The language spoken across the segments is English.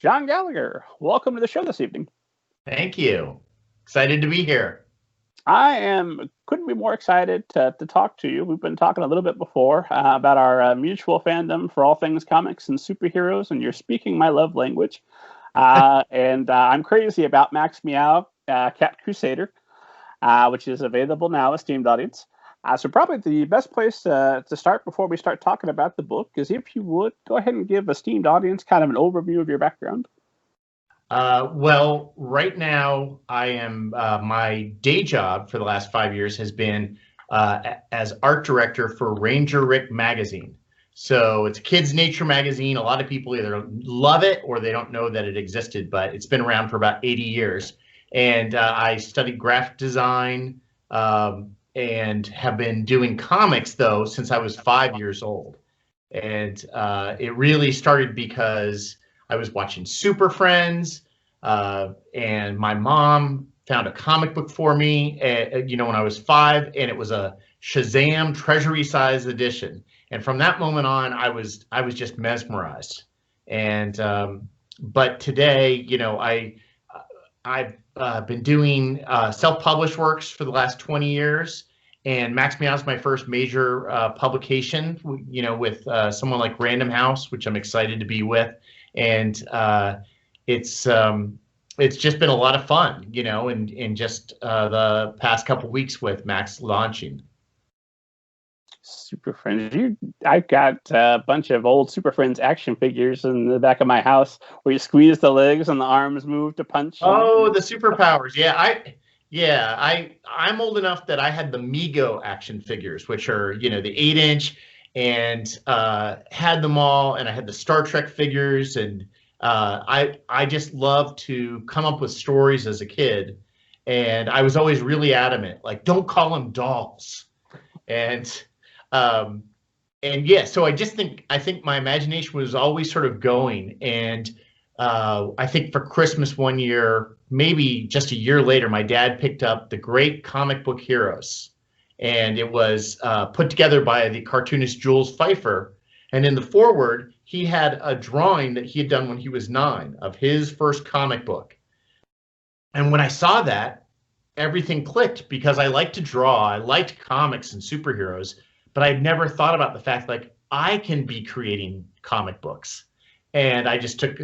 John Gallagher, welcome to the show this evening. Thank you. Excited to be here. Couldn't be more excited to talk to you. We've been talking a little bit before about our mutual fandom for all things comics and superheroes, and you're speaking my love language. And I'm crazy about Max Meow, Cat Crusader, which is available now, esteemed audience. So probably the best place to start before we start talking about the book is if you would go ahead and give esteemed audience kind of an overview of your background. Well, right now I am my day job for the last 5 years has been as art director for Ranger Rick magazine. So it's a kids' nature magazine. A lot of people either love it or they don't know that it existed, but it's been around for about 80 years. And I studied graphic design and have been doing comics, though, since I was 5 years old. And it really started because I was watching Super Friends, and my mom found a comic book for me, when I was 5, and it was a Shazam Treasury size edition. And from that moment on, I was just mesmerized. And but today, I've been doing self-published works for the last 20 years. And Max Meow is my first major publication, with someone like Random House, which I'm excited to be with. And it's just been a lot of fun, in just the past couple weeks with Max launching. Super Friends. I've got a bunch of old Super Friends action figures in the back of my house where you squeeze the legs and the arms move to punch. Oh, the superpowers. I'm old enough that I had the Mego action figures, which are, the 8-inch, and had them all. And I had the Star Trek figures, and I just loved to come up with stories as a kid. And I was always really adamant, like, don't call them dolls. So I think my imagination was always sort of going. And I think for Christmas one year, maybe just a year later, my dad picked up The Great Comic Book Heroes. And it was put together by the cartoonist Jules Pfeiffer. And in the foreword, he had a drawing that he had done when he was 9 of his first comic book. And when I saw that, everything clicked, because I liked to draw. I liked comics and superheroes, but I'd never thought about the fact, like, I can be creating comic books. And I just took,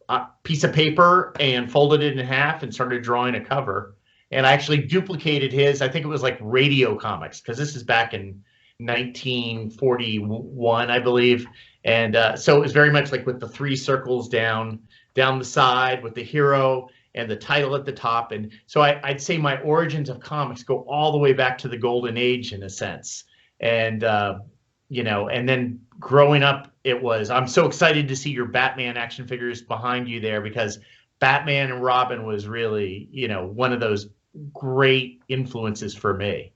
a piece of paper and folded it in half and started drawing a cover. And I actually duplicated his. I think it was like Radio Comics, because this is back in 1941, I believe. And so it was very much like with the 3 circles down the side with the hero and the title at the top. And so I'd say my origins of comics go all the way back to the Golden Age, in a sense. And, and then growing up, I'm so excited to see your Batman action figures behind you there, because Batman and Robin was really, one of those great influences for me.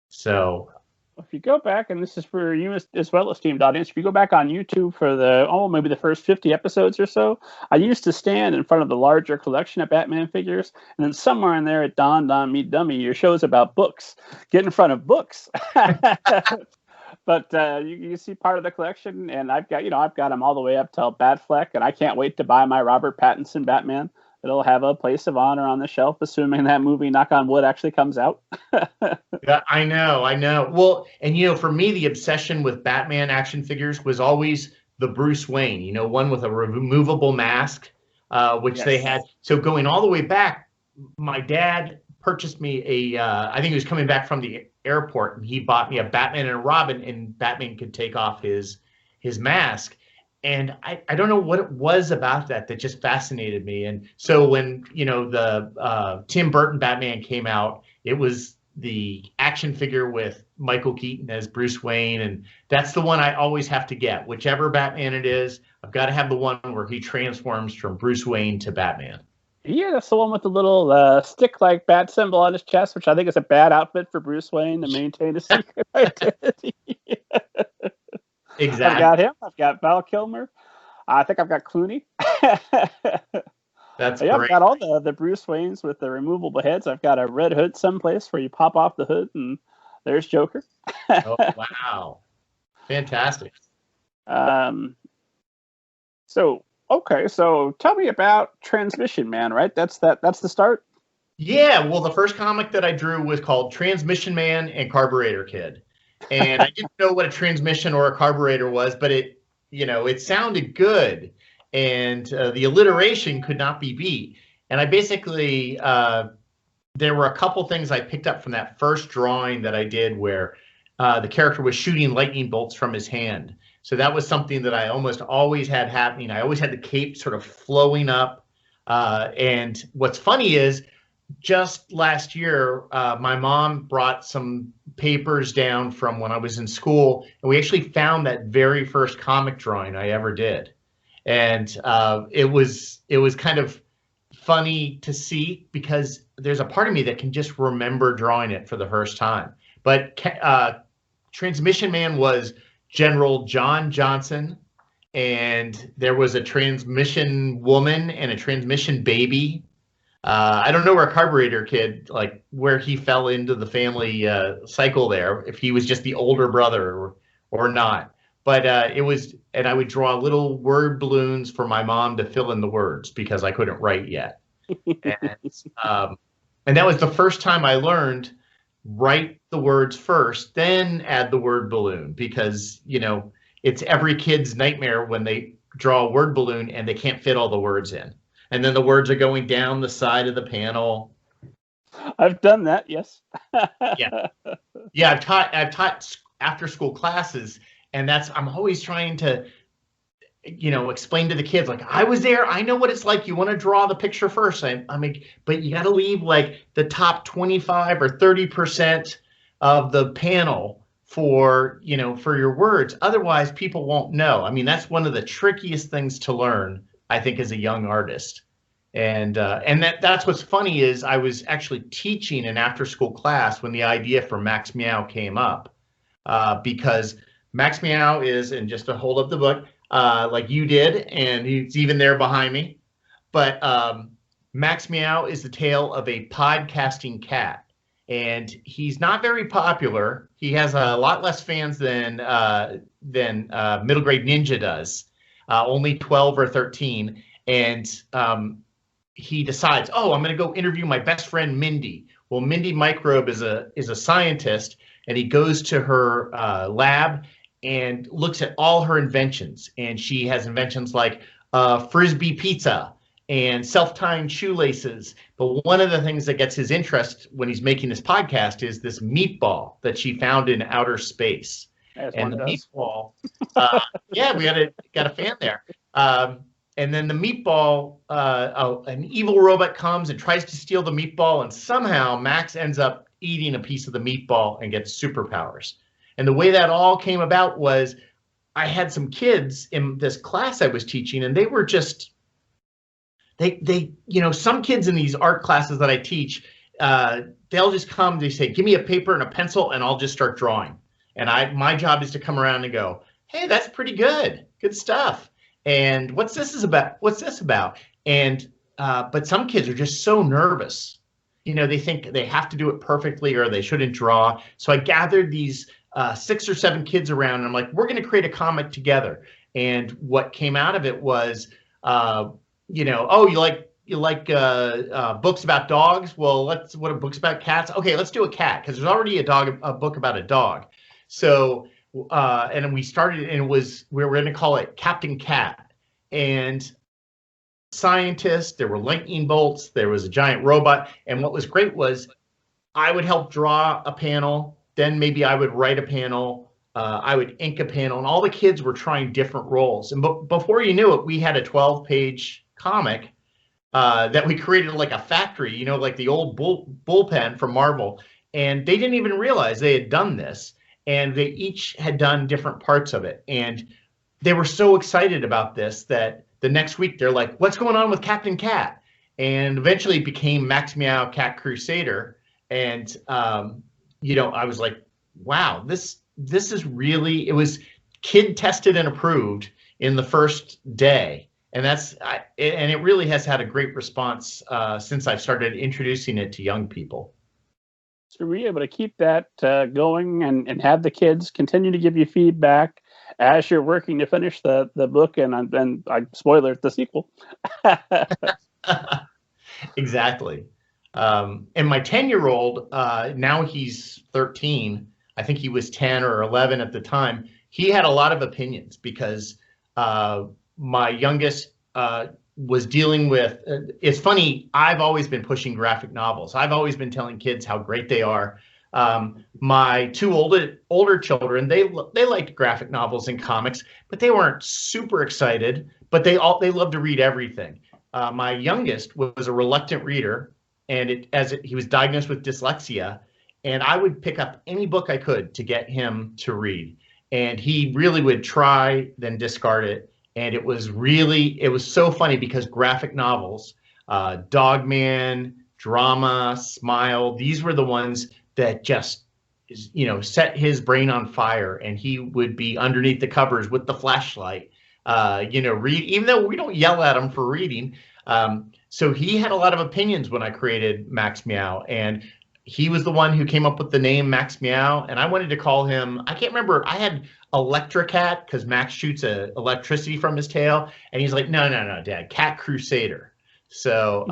So if you go back, and this is for you as well, esteemed audience, if you go back on YouTube for maybe the first 50 episodes or so, I used to stand in front of the larger collection of Batman figures, and then somewhere in there it dawned on me, dummy, your show's about books. Get in front of books. But you see part of the collection, and I've got them all the way up till Batfleck, and I can't wait to buy my Robert Pattinson Batman. It'll have a place of honor on the shelf, assuming that movie, knock on wood, actually comes out. Yeah, I know. Well, and for me, the obsession with Batman action figures was always the Bruce Wayne, one with a removable mask, which they had. So going all the way back, my dad purchased me I think he was coming back from the airport, and he bought me a Batman and a Robin, and Batman could take off his mask. And I don't know what it was about that just fascinated me. And so when, the Tim Burton Batman came out, it was the action figure with Michael Keaton as Bruce Wayne. And that's the one I always have to get. Whichever Batman it is, I've got to have the one where he transforms from Bruce Wayne to Batman. Yeah, that's the one with the little stick-like bat symbol on his chest, which I think is a bad outfit for Bruce Wayne to maintain a secret identity. Exactly. I've got him. I've got Val Kilmer. I think I've got Clooney. That's great. I've got all the Bruce Waynes with the removable heads. I've got a red hood someplace where you pop off the hood, and there's Joker. Oh, wow. Fantastic. So Okay, so tell me about Transmission Man, right? That's the start? Yeah, well, the first comic that I drew was called Transmission Man and Carburetor Kid. And I didn't know what a transmission or a carburetor was, but it sounded good. And the alliteration could not be beat. And I basically, there were a couple things I picked up from that first drawing that I did where the character was shooting lightning bolts from his hand. So that was something that I almost always had happening. I always had the cape sort of flowing up. And what's funny is, just last year, my mom brought some papers down from when I was in school, and we actually found that very first comic drawing I ever did. And it was kind of funny to see because there's a part of me that can just remember drawing it for the first time. But Transmission Man was General John Johnson, and there was a transmission woman and a transmission baby. I don't know where Carburetor Kid, like where he fell into the family cycle there, if he was just the older brother or not. But it was, and I would draw little word balloons for my mom to fill in the words because I couldn't write yet. And that was the first time I learned write the words first, then add the word balloon, because, it's every kid's nightmare when they draw a word balloon and they can't fit all the words in. And then the words are going down the side of the panel. I've done that, yes. Yeah. I've taught after school classes, and I'm always trying to, explain to the kids, like, I was there, I know what it's like. You want to draw the picture first. But you got to leave like the top 25 or 30% of the panel for your words. Otherwise, people won't know. I mean, that's one of the trickiest things to learn, I think, as a young artist. And that's what's funny is I was actually teaching an after-school class when the idea for Max Meow came up, because Max Meow is, and just to hold up the book, like you did, and he's even there behind me, but Max Meow is the tale of a podcasting cat, and he's not very popular. He has a lot less fans than Middle Grade Ninja does. Only 12 or 13, and he decides, I'm going to go interview my best friend Mindy. Well, Mindy Microbe is a scientist, and he goes to her lab and looks at all her inventions. And she has inventions like Frisbee pizza and self-tying shoelaces. But one of the things that gets his interest when he's making this podcast is this meatball that she found in outer space. And the meatball, yeah, we got a fan there. And then the meatball, an evil robot comes and tries to steal the meatball, and somehow Max ends up eating a piece of the meatball and gets superpowers. And the way that all came about was I had some kids in this class I was teaching, and they were just, some kids in these art classes that I teach, they'll just come, they say, give me a paper and a pencil, and I'll just start drawing. And my job is to come around and go, hey, that's pretty good. Good stuff. And what's this about? What's this about? And but some kids are just so nervous. They think they have to do it perfectly or they shouldn't draw. So I gathered these 6 or 7 kids around, and I'm like, we're going to create a comic together. And what came out of it was, you like books about dogs? Well, what are books about cats? Okay, let's do a cat, because there's already a book about a dog. So, and we started, and we were going to call it Captain Cat. And scientist, there were lightning bolts, there was a giant robot. And what was great was I would help draw a panel, then maybe I would write a panel, I would ink a panel, and all the kids were trying different roles. And before you knew it, we had a 12-page comic that we created like a factory, like the old bullpen from Marvel. And they didn't even realize they had done this. And they each had done different parts of it. And they were so excited about this that the next week they're like, what's going on with Captain Cat? And eventually it became Max Meow Cat Crusader. And, I was like, wow, this is really, it was kid tested and approved in the first day. And and it really has had a great response since I've started introducing it to young people. So were you able to keep that going and have the kids continue to give you feedback as you're working to finish the book and I spoiler the sequel. Exactly. And my 10-year-old, now he's 13. I think he was 10 or 11 at the time. He had a lot of opinions because my youngest was dealing with, it's funny, I've always been pushing graphic novels. I've always been telling kids how great they are. My two older children, they liked graphic novels and comics, but they weren't super excited, but they loved to read everything. My youngest was a reluctant reader, and he was diagnosed with dyslexia, and I would pick up any book I could to get him to read. And he really would try, then discard it. And it was so funny because graphic novels, Dogman, Drama, Smile, these were the ones that just, set his brain on fire. And he would be underneath the covers with the flashlight, read, even though we don't yell at him for reading. So he had a lot of opinions when I created Max Meow, and he was the one who came up with the name Max Meow. And I wanted to call him, I can't remember, I had Electrocat because Max shoots electricity from his tail, and he's like, no, Dad, Cat Crusader. So,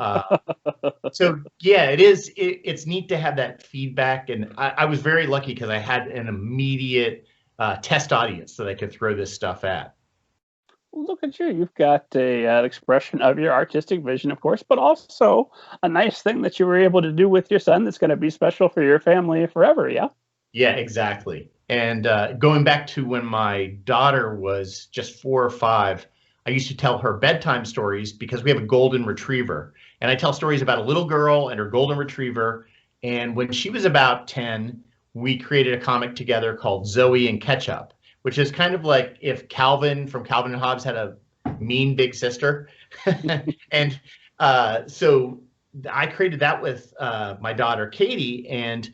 yeah, it's neat to have that feedback. And I was very lucky because I had an immediate test audience that I could throw this stuff at. Look at you. You've got an expression of your artistic vision, of course, but also a nice thing that you were able to do with your son that's going to be special for your family forever, yeah? Yeah, exactly. And going back to when my daughter was just 4 or 5, I used to tell her bedtime stories because we have a golden retriever. And I tell stories about a little girl and her golden retriever. And when she was about 10, we created a comic together called Zoe and Ketchup, which is kind of like if Calvin from Calvin and Hobbes had a mean big sister. And so I created that with my daughter, Katie, and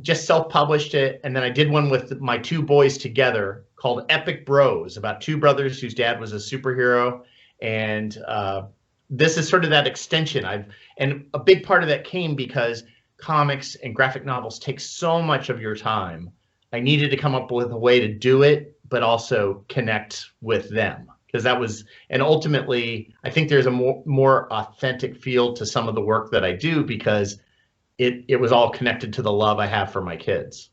just self-published it. And then I did one with my 2 boys together called Epic Bros, about 2 brothers whose dad was a superhero. And this is sort of that extension. And a big part of that came because comics and graphic novels take so much of your time. I needed to come up with a way to do it, but also connect with them, because that was, and ultimately, I think there's a more authentic feel to some of the work that I do because it was all connected to the love I have for my kids.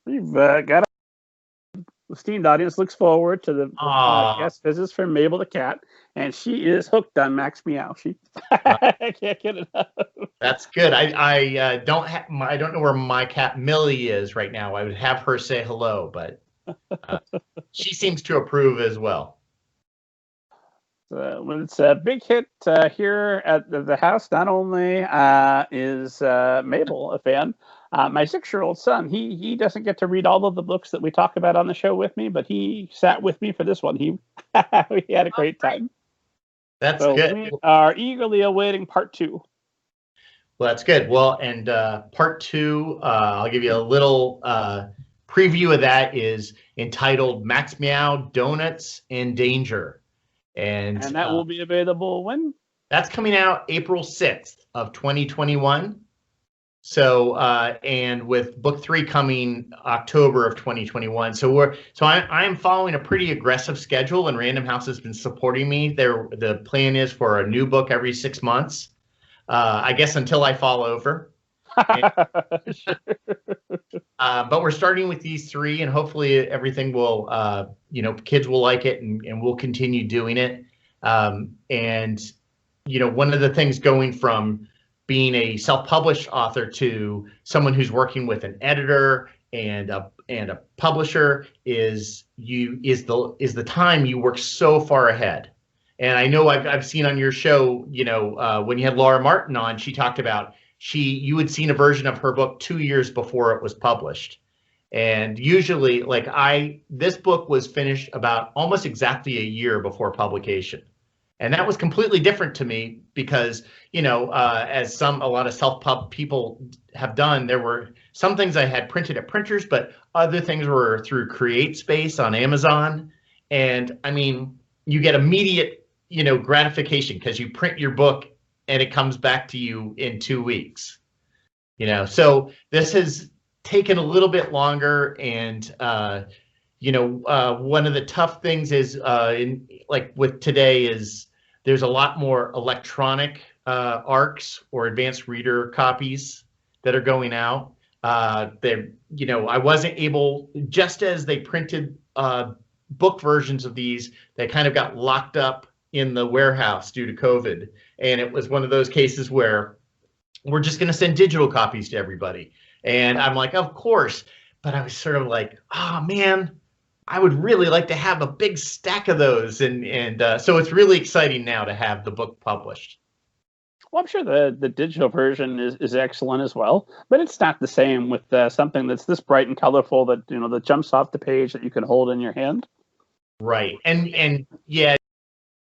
We've got a esteemed audience looks forward to the guest visits from Mabel the cat, and she is hooked on Max Meow. I can't get enough. That's good. I don't know where my cat Millie is right now. I would have her say hello, but she seems to approve as well. When it's a big hit here at the house, not only is Mabel a fan, my 6-year-old son, he doesn't get to read all of the books that we talk about on the show with me, but he sat with me for this one. He had a great time. That's good. We are eagerly awaiting part 2. Well, that's good. Well, and part 2, I'll give you a little preview of that, is entitled Max Meow, Donuts, and Danger. And that will be available when? That's coming out April 6th of 2021. So, and with book 3 coming October of 2021. So I'm following a pretty aggressive schedule, and Random House has been supporting me. The plan is for a new book every 6 months. I guess until I fall over. But we're starting with these 3, and hopefully everything will, kids will like it, and we'll continue doing it. And, one of the things going from being a self-published author to someone who's working with an editor and a publisher is the time you work so far ahead. And I know I've seen on your show, when you had Laura Martin on, she talked about you had seen a version of her book 2 years before it was published. And usually, this book was finished about almost exactly a year before publication. And that was completely different to me because, as a lot of self-pub people have done, there were some things I had printed at printers, but other things were through CreateSpace on Amazon. And I mean, you get immediate, gratification because you print your book and it comes back to you in 2 weeks. So this has taken a little bit longer, and one of the tough things is in like with today is there's a lot more electronic ARCs or advanced reader copies that are going out. I wasn't able, just as they printed book versions of these, they kind of got locked up in the warehouse due to COVID. And it was one of those cases where we're just going to send digital copies to everybody. And I'm like, of course. But I was sort of like, oh, man, I would really like to have a big stack of those. And so it's really exciting now to have the book published. Well, I'm sure the digital version is excellent as well, but it's not the same with something that's this bright and colorful that jumps off the page that you can hold in your hand. Right. And yeah,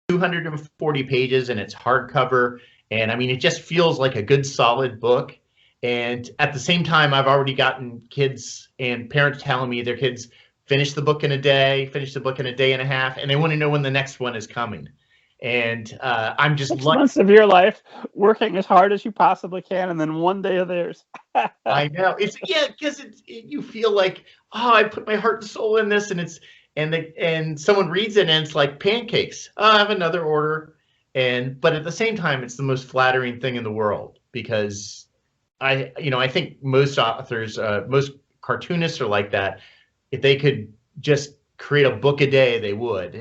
240 pages and it's hardcover. And I mean, it just feels like a good solid book. And at the same time, I've already gotten kids and parents telling me their kids finish the book in a day, finish the book in a day and a half, and they want to know when the next one is coming. And I'm just 6 months of your life working as hard as you possibly can, and then one day of theirs. I know. Because you feel like, oh, I put my heart and soul in this, and someone reads it and it's like pancakes. Oh, I have another order. But at the same time, it's the most flattering thing in the world, because I think most authors, most cartoonists are like that. If they could just create a book a day, they would.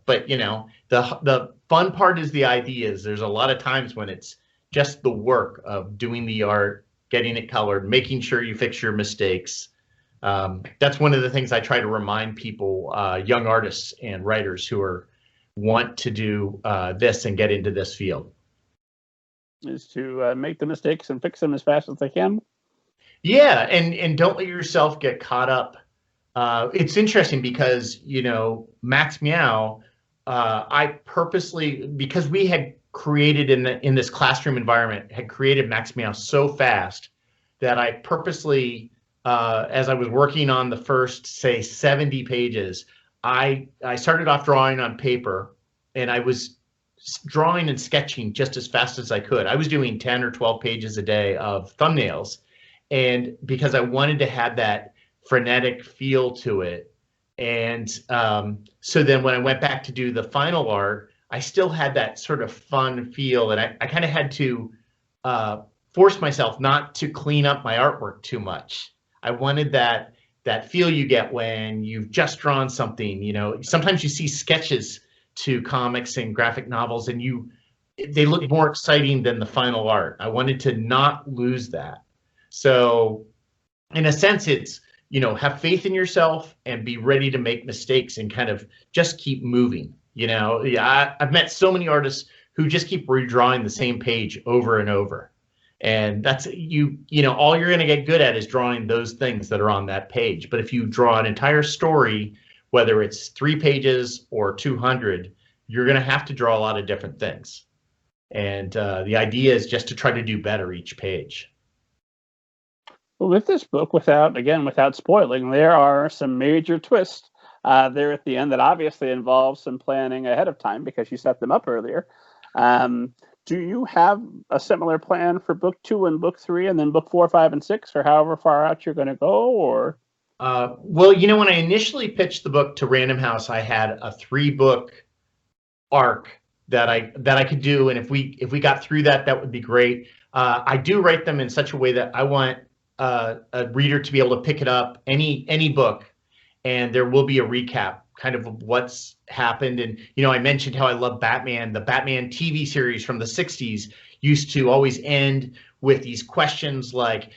But the fun part is the ideas. There's a lot of times when it's just the work of doing the art, getting it colored, making sure you fix your mistakes. That's one of the things I try to remind people, young artists and writers who want to do this and get into this field. Is to make the mistakes and fix them as fast as they can. Yeah, and don't let yourself get caught up. It's interesting because, Max Meow, I purposely, because we had created in this classroom environment, had created Max Meow so fast that I purposely, as I was working on the first, say, 70 pages, I started off drawing on paper, and I was drawing and sketching just as fast as I could. I was doing 10 or 12 pages a day of thumbnails, and because I wanted to have that frenetic feel to it. And so then when I went back to do the final art, I still had that sort of fun feel, and I kind of had to force myself not to clean up my artwork too much. I wanted that feel you get when you've just drawn something. Sometimes you see sketches to comics and graphic novels, and they look more exciting than the final art. I wanted to not lose that. So in a sense, it's, have faith in yourself and be ready to make mistakes and kind of just keep moving. I've met so many artists who just keep redrawing the same page over and over. And that's all you're going to get good at is drawing those things that are on that page. But if you draw an entire story, whether it's 3 pages or 200, you're going to have to draw a lot of different things. And the idea is just to try to do better each page. Well, with this book, without spoiling, there are some major twists there at the end that obviously involve some planning ahead of time because you set them up earlier. Do you have a similar plan for book 2 and book 3, and then book 4, 5, and 6, or however far out you're going to go? Or well, when I initially pitched the book to Random House, I had a 3-book arc that I could do, and if we got through that would be great. I do write them in such a way that I want a reader to be able to pick it up, any book, and there will be a recap kind of what's happened. And I mentioned how I love Batman. The Batman TV series from the 60s used to always end with these questions like,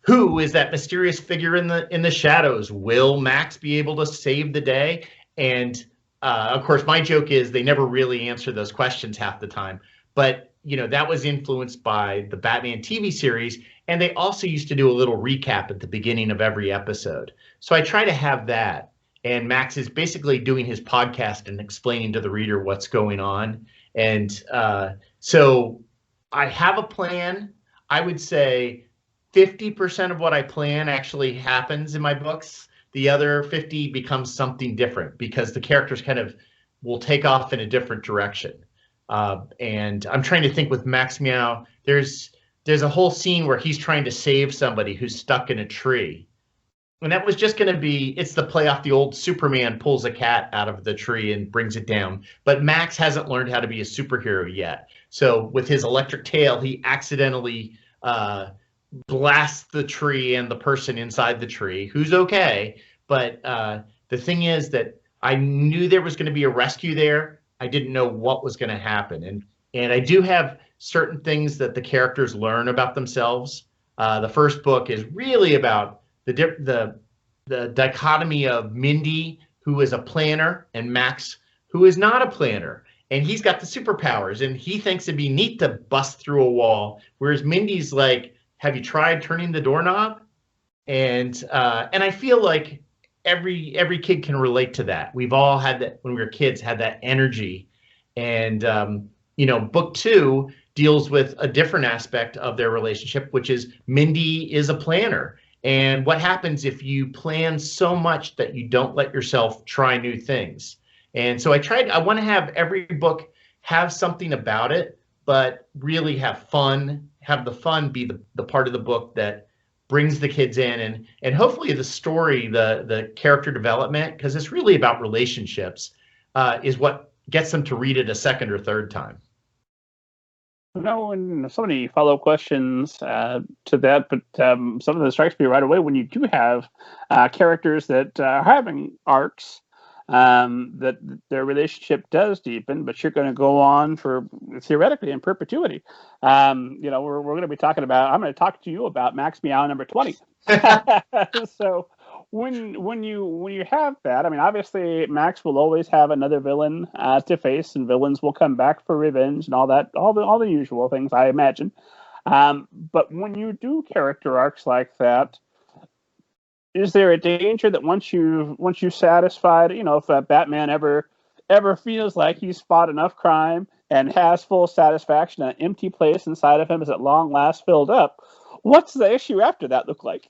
who is that mysterious figure in the shadows? Will Max be able to save the day? And of course, my joke is they never really answer those questions half the time. But that was influenced by the Batman TV series, and they also used to do a little recap at the beginning of every episode. So I try to have that, and Max is basically doing his podcast and explaining to the reader what's going on. And so I have a plan. I would say 50% of what I plan actually happens in my books. The other 50 becomes something different because the characters kind of will take off in a different direction. And I'm trying to think with Max Meow, there's a whole scene where he's trying to save somebody who's stuck in a tree. And that was just going to be, it's the play off the old Superman pulls a cat out of the tree and brings it down. But Max hasn't learned how to be a superhero yet. So with his electric tail, he accidentally blasts the tree and the person inside the tree, who's okay. But the thing is that I knew there was going to be a rescue there. I didn't know what was going to happen. And I do have certain things that the characters learn about themselves. The first book is really about the dichotomy of Mindy, who is a planner, and Max, who is not a planner. And he's got the superpowers, and he thinks it'd be neat to bust through a wall, whereas Mindy's like, have you tried turning the doorknob? And I feel like every kid can relate to that. We've all had that when we were kids, had that energy. And book 2 deals with a different aspect of their relationship, which is Mindy is a planner. And what happens if you plan so much that you don't let yourself try new things? And so I want to have every book have something about it, but really have fun, have the fun be the part of the book that brings the kids in, and hopefully the story, the character development, because it's really about relationships, is what gets them to read it a second or third time. No, and so many follow-up questions to that, but something that strikes me right away when you do have characters that are having arcs, that their relationship does deepen, but you're going to go on for theoretically in perpetuity. We're going to be talking about. I'm going to talk to you about Max Meow number 20. So when you have that, I mean, obviously Max will always have another villain to face, and villains will come back for revenge and all that, all the usual things, I imagine. But when you do character arcs like that, is there a danger that once you satisfied, if Batman ever feels like he's fought enough crime and has full satisfaction, an empty place inside of him is at long last filled up, what's the issue after that look like?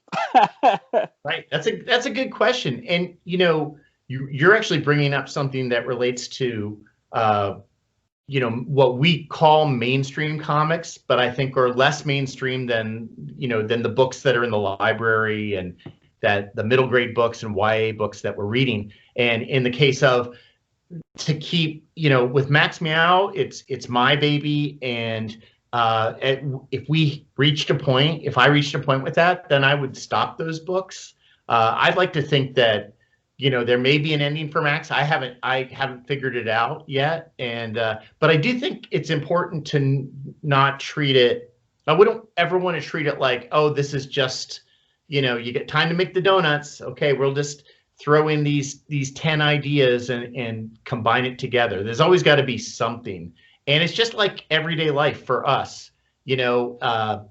Right. That's a good question. And, you're actually bringing up something that relates to, what we call mainstream comics, but I think are less mainstream than the books that are in the library and that the middle grade books and YA books that we're reading. And in the case of, to keep, with Max Meow, it's my baby. And if I reached a point with that, then I would stop those books. I'd like to think that, there may be an ending for Max. I haven't figured it out yet. And, but I do think it's important to not treat it. We don't ever want to treat it like, oh, this is just, you get time to make the donuts. Okay, we'll just throw in these 10 ideas and combine it together. There's always got to be something. And it's just like everyday life for us. We have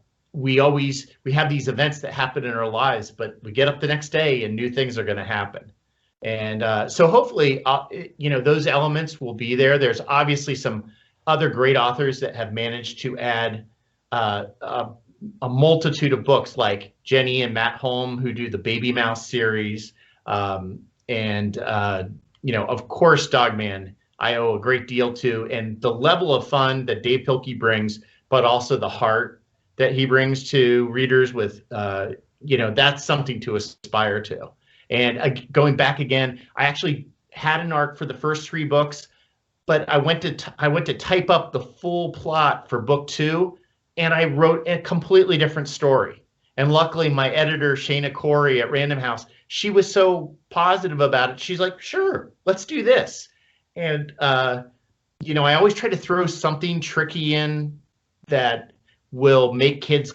these events that happen in our lives, but we get up the next day and new things are going to happen. And so hopefully, those elements will be there. There's obviously some other great authors that have managed to add a multitude of books, like Jenny and Matt Holm, who do the Baby Mouse series. Of course, Dogman, I owe a great deal to, and the level of fun that Dave Pilkey brings, but also the heart that he brings to readers with, that's something to aspire to. And going back again, I actually had an arc for the first 3 books, but I went to type up the full plot for book 2, and I wrote a completely different story. And luckily, my editor, Shayna Corey at Random House, she was so positive about it. She's like, sure, let's do this. And, I always try to throw something tricky in that will make kids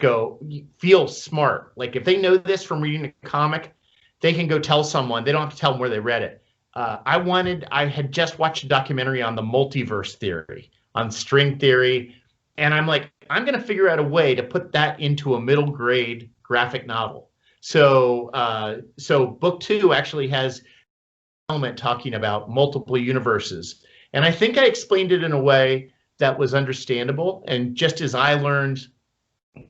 feel smart. Like if they know this from reading a comic, they can go tell someone. They don't have to tell them where they read it. I had just watched a documentary on the multiverse theory, on string theory. And I'm like, I'm going to figure out a way to put that into a middle grade graphic novel. So book 2 actually has an element talking about multiple universes. And I think I explained it in a way that was understandable. And just as I learned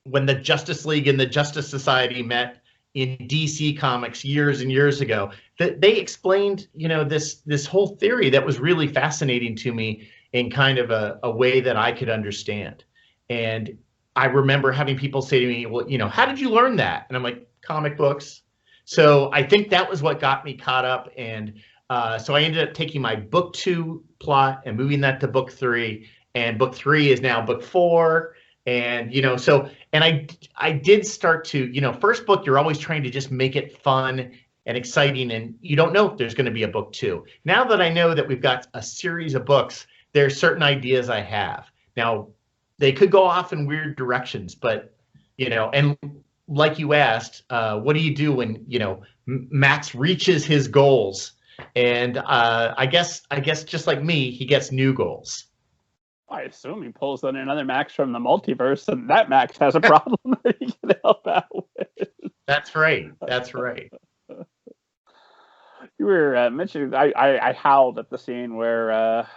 when the Justice League and the Justice Society met in DC Comics years and years ago, that they explained, this whole theory that was really fascinating to me in kind of a way that I could understand. And I remember having people say to me, well, how did you learn that? And I'm like, comic books. So I think that was what got me caught up. And so I ended up taking my book 2 plot and moving that to book 3. And book 3 is now book 4. And, so, and I did start to, first book, you're always trying to just make it fun and exciting. And you don't know if there's going to be a book 2. Now that I know that we've got a series of books, there are certain ideas I have. Now, they could go off in weird directions, but, and like you asked, what do you do when, Max reaches his goals? And I guess just like me, he gets new goals. I assume he pulls in another Max from the multiverse, and that Max has a problem that he can help out with. That's right. That's right. You were mentioning, I howled at the scene where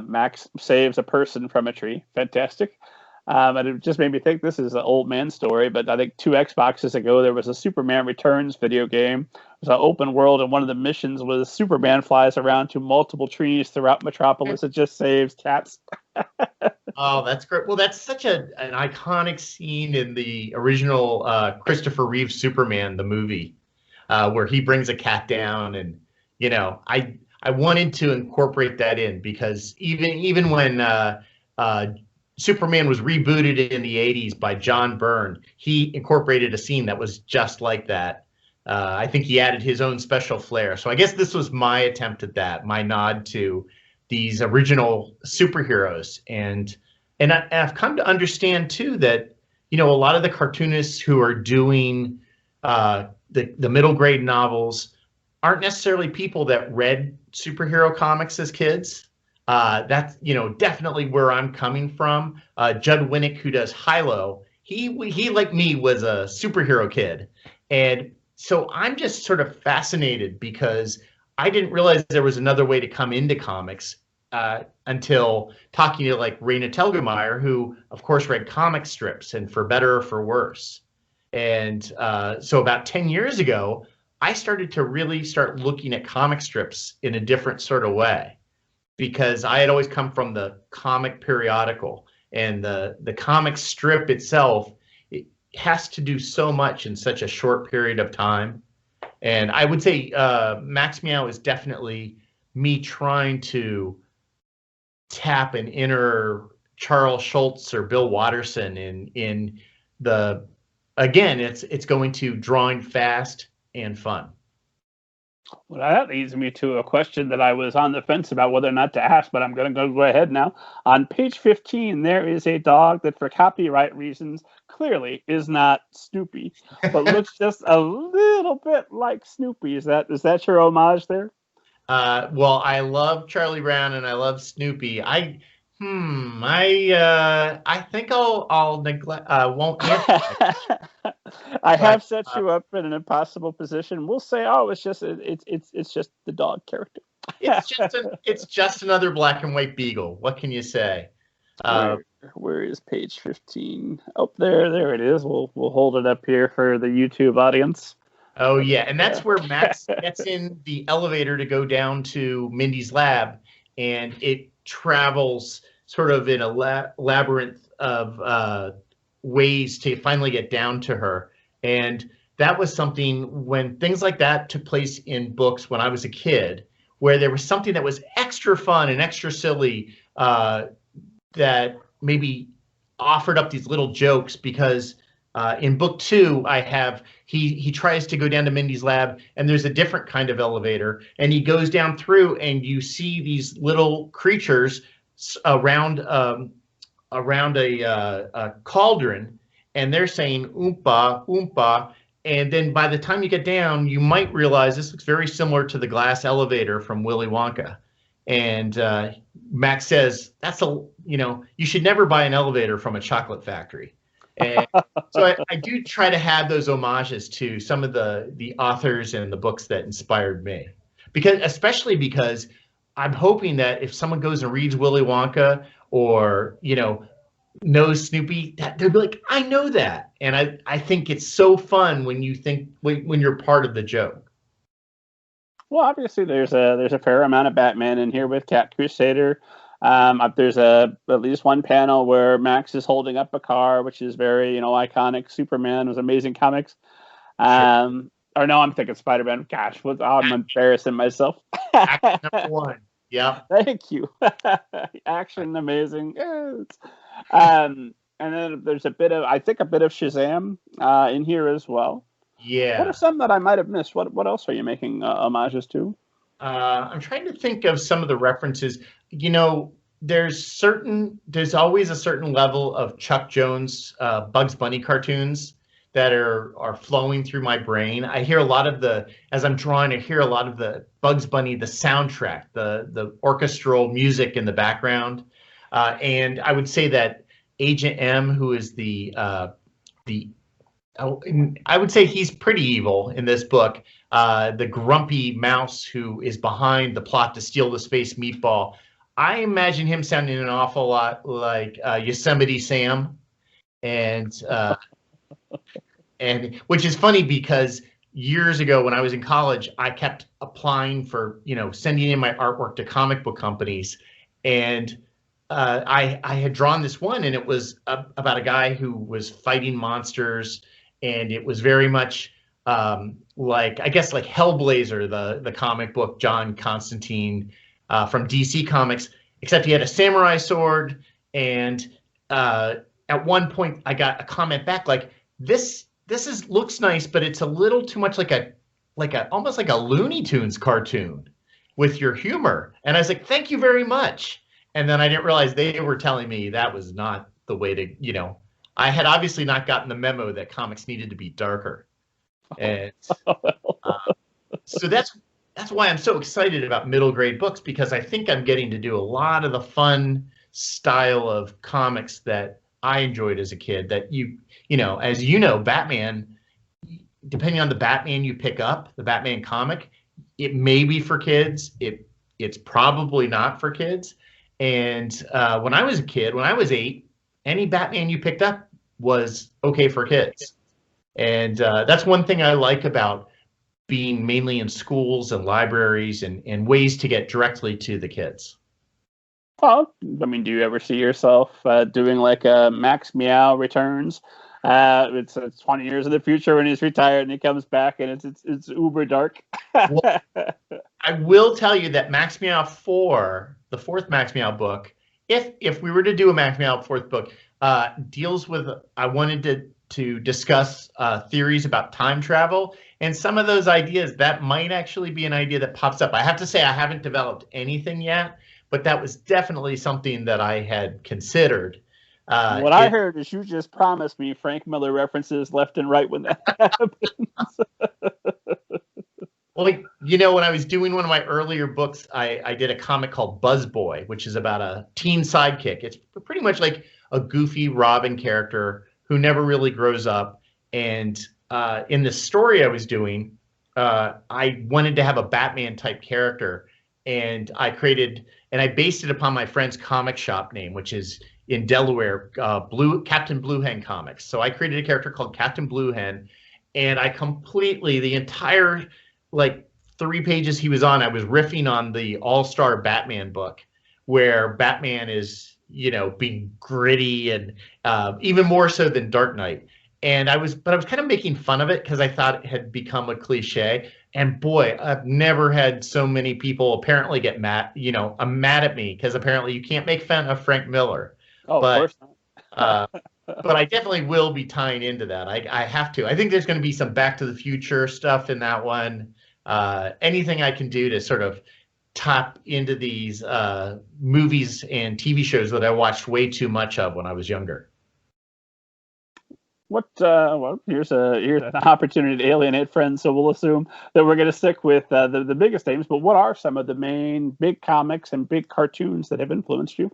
Max saves a person from a tree. Fantastic. And it just made me think this is an old man story, but I think 2 Xboxes ago, there was a Superman Returns video game. It was an open world, and one of the missions was Superman flies around to multiple trees throughout Metropolis. It just saves cats. Oh, that's great. Well, that's such an iconic scene in the original Christopher Reeve Superman, the movie, where he brings a cat down. And, I wanted to incorporate that in because even when Superman was rebooted in the 80s by John Byrne, he incorporated a scene that was just like that. I think he added his own special flair. So I guess this was my attempt at that, my nod to these original superheroes. And I've come to understand, too, that, a lot of the cartoonists who are doing the middle grade novels aren't necessarily people that read superhero comics as kids. That's, definitely where I'm coming from. Judd Winnick, who does Hilo, he like me was a superhero kid. And so I'm just sort of fascinated because I didn't realize there was another way to come into comics until talking to like Raina Telgemeier, who of course read comic strips, and for better or for worse. And so about 10 years ago, I started to really start looking at comic strips in a different sort of way, because I had always come from the comic periodical, and the comic strip itself, it has to do so much in such a short period of time. And I would say Max Meow is definitely me trying to tap an inner Charles Schultz or Bill Watterson in the, again, it's going to drawing fast and fun. Well, that leads me to a question that I was on the fence about whether or not to ask, but I'm going to go ahead now. On page 15, there is a dog that, for copyright reasons, clearly is not Snoopy, but looks just a little bit like Snoopy. Is that your homage there? Well, I love Charlie Brown and I love Snoopy. I think I'll neglect. Won't answer. I have set you up in an impossible position. We'll say, it's just the dog character. it's just another black and white beagle. What can you say? Where is page 15? Oh, there it is. We'll hold it up here for the YouTube audience. Oh yeah, and that's where Max gets in the elevator to go down to Mindy's lab, and it travels sort of in a labyrinth of ways to finally get down to her. And that was something, when things like that took place in books when I was a kid, where there was something that was extra fun and extra silly, that maybe offered up these little jokes, because in book 2, I have he tries to go down to Mindy's lab, and there's a different kind of elevator, and he goes down through, and you see these little creatures around a cauldron, and they're saying oompa oompa. And then by the time you get down, you might realize this looks very similar to the glass elevator from Willy Wonka. And Max says, you should never buy an elevator from a chocolate factory. And so I do try to have those homages to some of the authors and the books that inspired me, especially because I'm hoping that if someone goes and reads Willy Wonka, or knows Snoopy, that they'll be like, I know that. And I think it's so fun when you're part of the joke. Well, obviously there's a fair amount of Batman in here with Cat Crusader. There's at least one panel where Max is holding up a car, which is very iconic. Superman was Amazing Comics. Sure. Or no, I'm thinking Spider-Man. Gosh, I'm embarrassing myself. Action number 1. Yeah. Thank you. Action amazing. Yes. And then there's I think a bit of Shazam in here as well. Yeah. What are some that I might have missed? What else are you making homages to? I'm trying to think of some of the references. You know, there's always a certain level of Chuck Jones, Bugs Bunny cartoons that are flowing through my brain. I hear a lot of as I'm drawing, I hear a lot of the Bugs Bunny, the soundtrack, the orchestral music in the background. And I would say that Agent M, who is I would say he's pretty evil in this book. The grumpy mouse who is behind the plot to steal the space meatball. I imagine him sounding an awful lot like Yosemite Sam, and which is funny because years ago when I was in college, I kept applying for, sending in my artwork to comic book companies, and I had drawn this one, and it was about a guy who was fighting monsters, and it was very much like Hellblazer, the comic book, John Constantine from DC Comics, except he had a samurai sword, and at one point I got a comment back like, this looks nice, but it's a little too much like almost like a Looney Tunes cartoon with your humor. And I was like, thank you very much. And then I didn't realize they were telling me that was not the way to, I had obviously not gotten the memo that comics needed to be darker. And so that's why I'm so excited about middle grade books, because I think I'm getting to do a lot of the fun style of comics that I enjoyed as a kid. That as you know, Batman, depending on the Batman you pick up, the Batman comic, it may be for kids. It's probably not for kids. And when I was a kid, when I was 8, any Batman you picked up was okay for kids. And that's one thing I like about being mainly in schools and libraries and ways to get directly to the kids. Well, I mean, do you ever see yourself doing like a Max Meow Returns? It's 20 years in the future when he's retired and he comes back and it's uber dark. Well, I will tell you that Max Meow 4, the 4th Max Meow book, if we were to do a Max Meow 4th book, deals with, I wanted to discuss theories about time travel, and some of those ideas, that might actually be an idea that pops up. I have to say I haven't developed anything yet, but that was definitely something that I had considered. What I heard is you just promised me Frank Miller references left and right when that happens. Well, when I was doing one of my earlier books, I did a comic called Buzz Boy, which is about a teen sidekick. It's pretty much like a goofy Robin character who never really grows up. And in the story I was doing, I wanted to have a Batman type character, and I based it upon my friend's comic shop name, which is in Delaware, Captain Blue Hen Comics. So I created a character called Captain Blue Hen, and the entire 3 pages he was on, I was riffing on the All-Star Batman book, where Batman is, being gritty and even more so than Dark Knight. And I was kind of making fun of it because I thought it had become a cliche. And boy, I've never had so many people apparently get mad, mad at me because apparently you can't make fun of Frank Miller. Oh, but, of course not. But I definitely will be tying into that. I have to. I think there's going to be some Back to the Future stuff in that one. Anything I can do to sort of tap into these movies and TV shows that I watched way too much of when I was younger. Well, here's an opportunity to alienate friends, so we'll assume that we're going to stick with the biggest names. But what are some of the main big comics and big cartoons that have influenced you?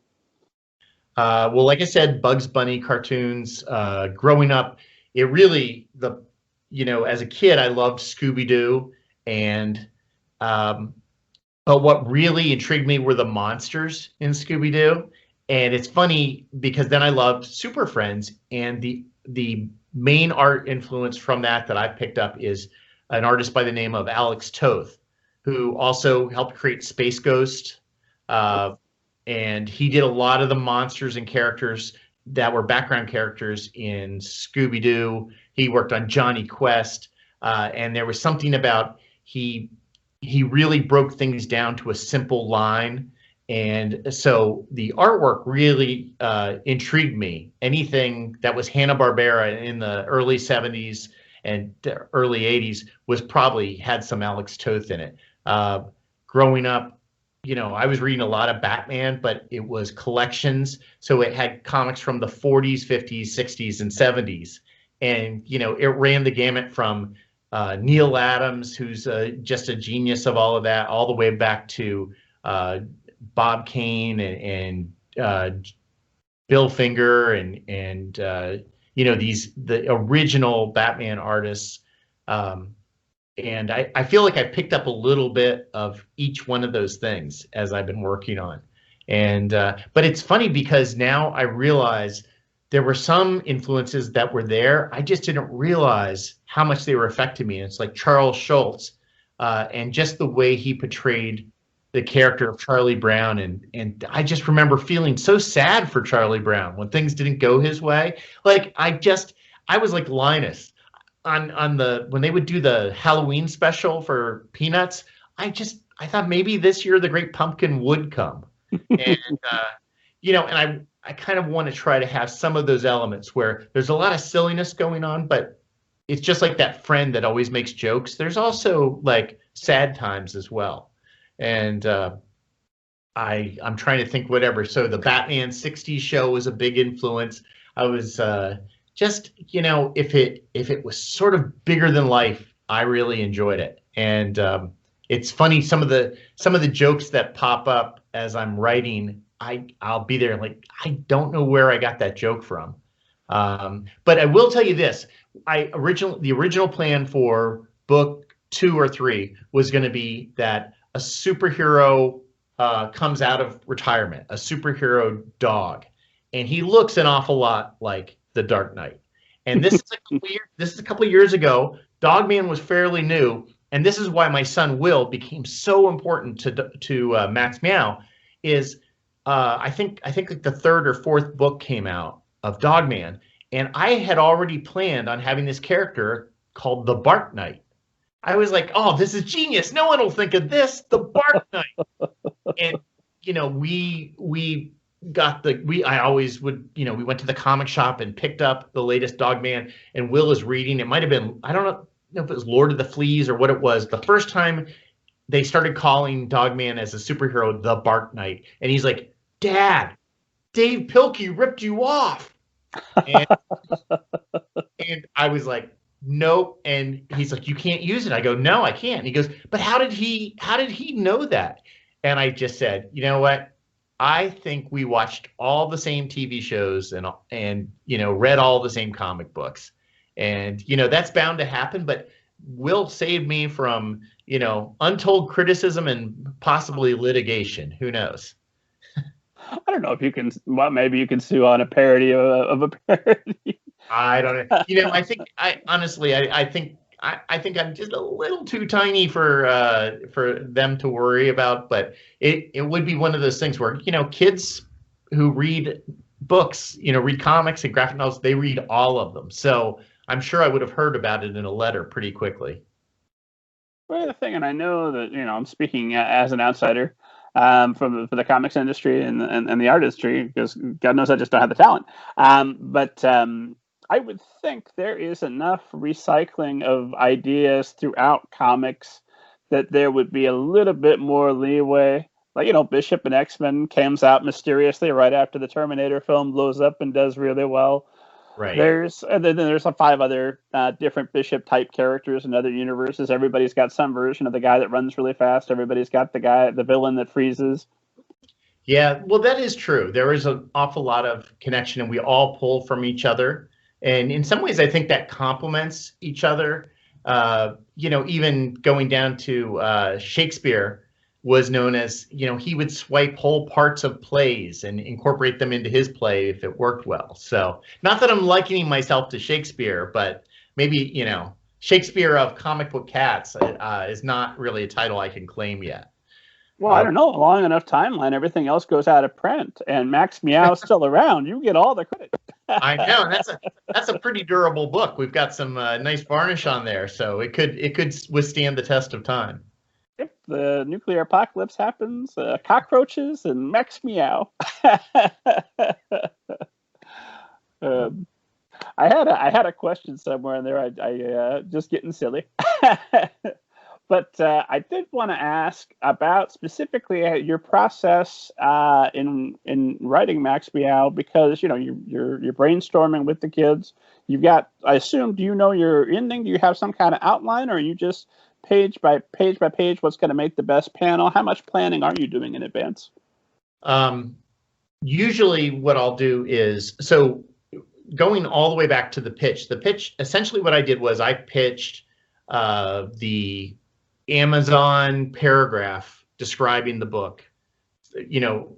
Well, like I said, Bugs Bunny cartoons. Growing up, it really as a kid, I loved Scooby-Doo, and but what really intrigued me were the monsters in Scooby-Doo. And it's funny because then I loved Super Friends, and the main art influence from that I've picked up is an artist by the name of Alex Toth, who also helped create Space Ghost. And he did a lot of the monsters and characters that were background characters in Scooby-Doo. He worked on Johnny Quest. and there was something about he really broke things down to a simple line. And so the artwork really intrigued me. Anything that was Hanna-Barbera in the early 70s and early 80s was probably had some Alex Toth in it. Growing up, I was reading a lot of Batman, but it was collections. So it had comics from the 40s, 50s, 60s, and 70s. And, it ran the gamut from Neil Adams, who's just a genius of all of that, all the way back to Bob Kane and Bill Finger and the original Batman artists. And I feel like I picked up a little bit of each one of those things as I've been working on. And but it's funny because now I realize there were some influences that were there. I just didn't realize how much they were affecting me. And it's like Charles Schultz and just the way he portrayed the character of Charlie Brown. And I just remember feeling so sad for Charlie Brown when things didn't go his way. Like I was like Linus on when they would do the Halloween special for Peanuts. I thought maybe this year the Great Pumpkin would come. And, and I kind of want to try to have some of those elements where there's a lot of silliness going on, but it's just like that friend that always makes jokes. There's also like sad times as well. And I'm trying to think whatever. So the Batman 60s show was a big influence. I was if it was sort of bigger than life, I really enjoyed it. And it's funny, some of the jokes that pop up as I'm writing, I'll be there like, I don't know where I got that joke from. But I will tell you this, the original plan for book 2 or 3 was going to be that a superhero comes out of retirement, a superhero dog, and he looks an awful lot like the Dark Knight. And this is a couple of years ago. Dogman was fairly new, and this is why my son Will became so important to Max Meow. Is I think like the 3rd or 4th book came out of Dogman, and I had already planned on having this character called the Bark Knight. I was like, oh, this is genius. No one will think of this, the Bark Knight. And, I always would, we went to the comic shop and picked up the latest Dogman, and Will is reading. It might have been, I don't know if it was Lord of the Fleas or what it was. The first time they started calling Dogman as a superhero, the Bark Knight. And he's like, Dad, Dave Pilkey ripped you off. And, and I was like, nope. And he's like, you can't use it. I go, no, I can't. And he goes, but how did he know that? And I just said, you know what? I think we watched all the same TV shows and read all the same comic books. And, that's bound to happen, but Will saved me from, untold criticism and possibly litigation. Who knows? I don't know if you can, well, maybe you can sue on a parody of a parody. I don't know. I think I think I'm just a little too tiny for them to worry about, but it would be one of those things where, kids who read books, read comics and graphic novels, they read all of them. So I'm sure I would have heard about it in a letter pretty quickly. Well, the thing, and I know that, I'm speaking as an outsider for the comics industry and the art industry, because God knows I just don't have the talent. But I would think there is enough recycling of ideas throughout comics that there would be a little bit more leeway. Like, Bishop and X-Men comes out mysteriously right after the Terminator film blows up and does really well. Right. There's 5 other different Bishop type characters in other universes. Everybody's got some version of the guy that runs really fast. Everybody's got the villain that freezes. Yeah, well, that is true. There is an awful lot of connection, and we all pull from each other. And in some ways, I think that complements each other. Even going down to Shakespeare was known as, he would swipe whole parts of plays and incorporate them into his play if it worked well. So not that I'm likening myself to Shakespeare, but maybe, Shakespeare of comic book cats is not really a title I can claim yet. Well, I don't know. Long enough timeline, everything else goes out of print, and Max Meow is still around. You get all the credit. I know, and that's a pretty durable book. We've got some nice varnish on there, so it could withstand the test of time. If the nuclear apocalypse happens, cockroaches and Max Meow. um, I had a question somewhere in there. I just getting silly. But I did want to ask about specifically your process in writing Max Meow, because you're brainstorming with the kids. You've got, I assume, do you know your ending? Do you have some kind of outline, or are you just page by page what's going to make the best panel? How much planning are you doing in advance? Usually, what I'll do is, so going all the way back to the pitch. The pitch, essentially, what I did was I pitched the Amazon paragraph describing the book,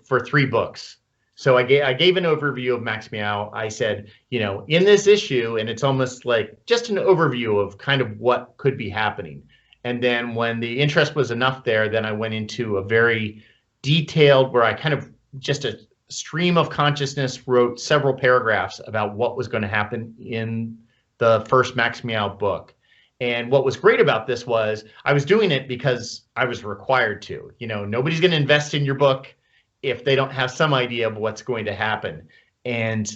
for 3 books. So I gave an overview of Max Meow. I said, in this issue, and it's almost like just an overview of kind of what could be happening. And then when the interest was enough there, then I went into a very detailed, where I kind of just a stream of consciousness wrote several paragraphs about what was going to happen in the first Max Meow book. And what was great about this was I was doing it because I was required to. Nobody's going to invest in your book if they don't have some idea of what's going to happen. And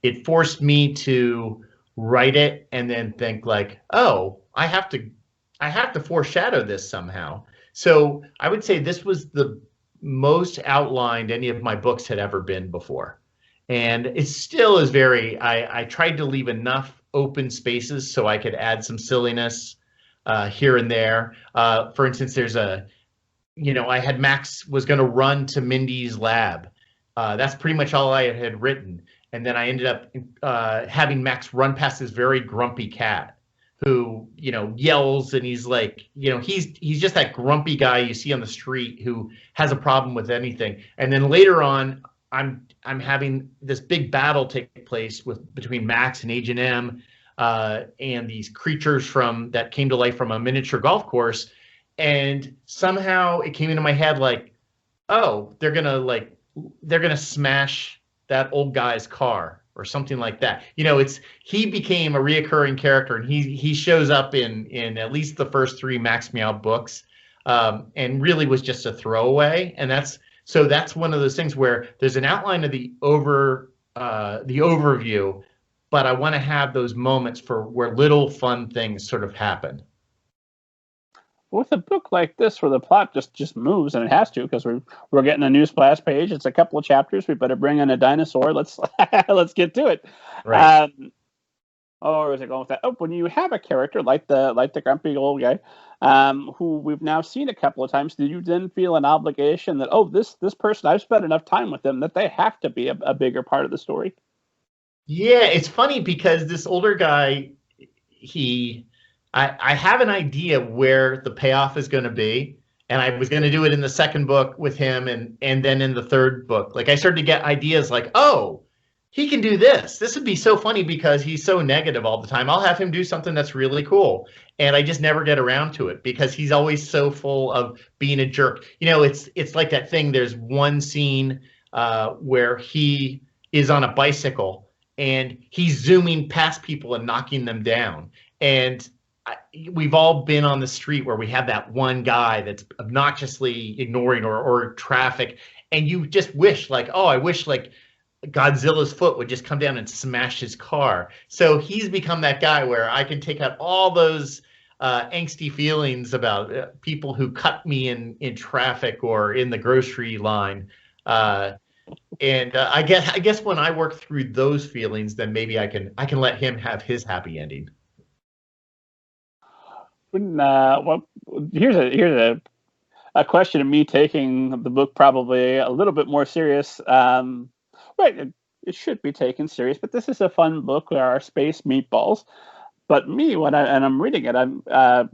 it forced me to write it and then think like, oh, I have to foreshadow this somehow. So I would say this was the most outlined any of my books had ever been before. And it still is I tried to leave enough open spaces so I could add some silliness here and there. For instance, there's I had Max was going to run to Mindy's lab. That's pretty much all I had written. And then I ended up having Max run past this very grumpy cat who, yells, and he's like, he's just that grumpy guy you see on the street who has a problem with anything. And then later on, I'm having this big battle take place between Max and Agent M, and these creatures that came to life from a miniature golf course. And somehow it came into my head like, oh, they're gonna smash that old guy's car or something like that. He became a reoccurring character, and he shows up in at least the first 3 Max Meow books, and really was just a throwaway. And that's one of those things where there's an outline of the overview, but I want to have those moments for where little fun things sort of happen. With a book like this, where the plot just moves, and it has to, because we're getting a new splash page. It's a couple of chapters. We better bring in a dinosaur. Let's get to it. Right. Or is it going with that? Oh, when you have a character like the grumpy old guy, who we've now seen a couple of times, do you then feel an obligation that, oh, this person, I've spent enough time with them that they have to be a bigger part of the story? Yeah, it's funny because this older guy, I have an idea where the payoff is going to be, and I was going to do it in the second book with him, and then in the third book. Like, I started to get ideas like, oh, he can do this. This would be so funny because he's so negative all the time. I'll have him do something that's really cool. And I just never get around to it because he's always so full of being a jerk. It's like that thing. There's one scene where he is on a bicycle and he's zooming past people and knocking them down. And we've all been on the street where we have that one guy that's obnoxiously ignoring or traffic. And you just wish like, oh, I wish like Godzilla's foot would just come down and smash his car. So he's become that guy where I can take out all those angsty feelings about people who cut me in traffic or in the grocery line. And I guess when I work through those feelings, then maybe I can let him have his happy ending. Well, here's a question of me taking the book probably a little bit more serious. Right, it should be taken serious, but this is a fun book. There are space meatballs. But me, when I'm reading it, I'm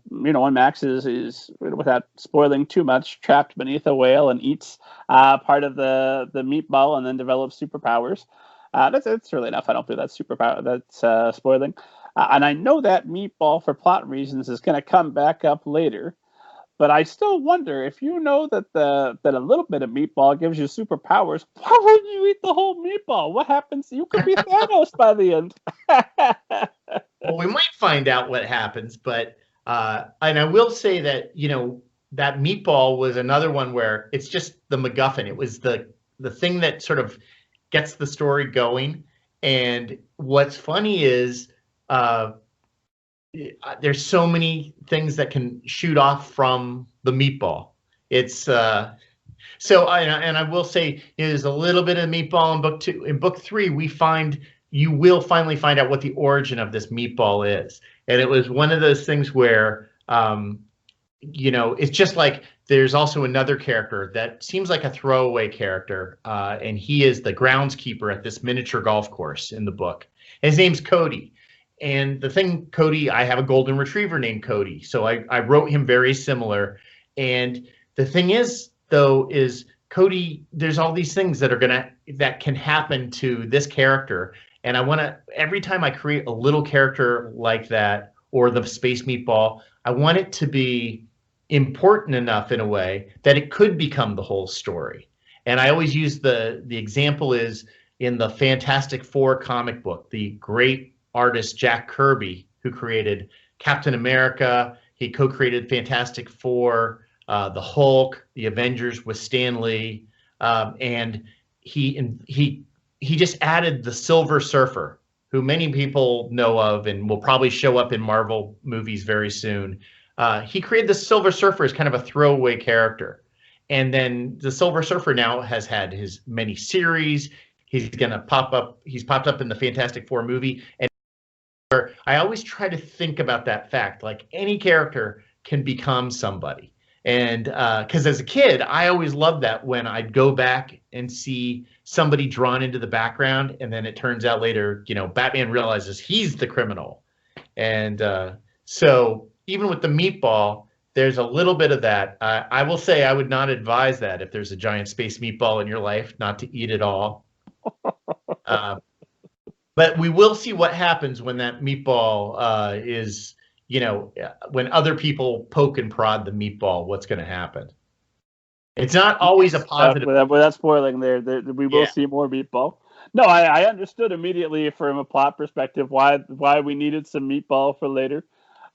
when Max is without spoiling too much, trapped beneath a whale and eats part of the meatball and then develops superpowers. That's really enough. I don't feel that's superpower. That's spoiling. And I know that meatball, for plot reasons, is going to come back up later. But I still wonder if you know that that a little bit of meatball gives you superpowers. Why wouldn't you eat the whole meatball? What happens? You could be Thanos by the end. Well, we might find out what happens, but and I will say that that meatball was another one where it's just the MacGuffin. It was the thing that sort of gets the story going. And what's funny is there's so many things that can shoot off from the meatball. It's so I will say there's a little bit of meatball in book 2. In book 3, you will finally find out what the origin of this meatball is. And it was one of those things where it's just like there's also another character that seems like a throwaway character, and he is the groundskeeper at this miniature golf course in the book. His name's Cody. And the thing, Cody, I have a golden retriever named Cody, so I wrote him very similar. And the thing is, though, is Cody, there's all these things that can happen to this character. And I want to, every time I create a little character like that, or the space meatball, I want it to be important enough in a way that it could become the whole story. And I always use the example is in the Fantastic Four comic book, the great artist Jack Kirby, who created Captain America. He co-created Fantastic Four, the Hulk, the Avengers with Stan Lee, and he just added the Silver Surfer, who many people know of and will probably show up in Marvel movies very soon. He created the Silver Surfer as kind of a throwaway character. And then the Silver Surfer now has had his many series. He's popped up in the Fantastic Four movie. And I always try to think about that fact, like any character can become somebody. And because as a kid, I always loved that when I'd go back and see somebody drawn into the background, and then it turns out later, Batman realizes he's the criminal. And so even with the meatball, there's a little bit of that. I will say I would not advise that if there's a giant space meatball in your life, not to eat it all. But we will see what happens when that meatball is, when other people poke and prod the meatball, what's going to happen. It's not always a positive. Without spoiling there, we will see more meatball. No, I understood immediately from a plot perspective why we needed some meatball for later.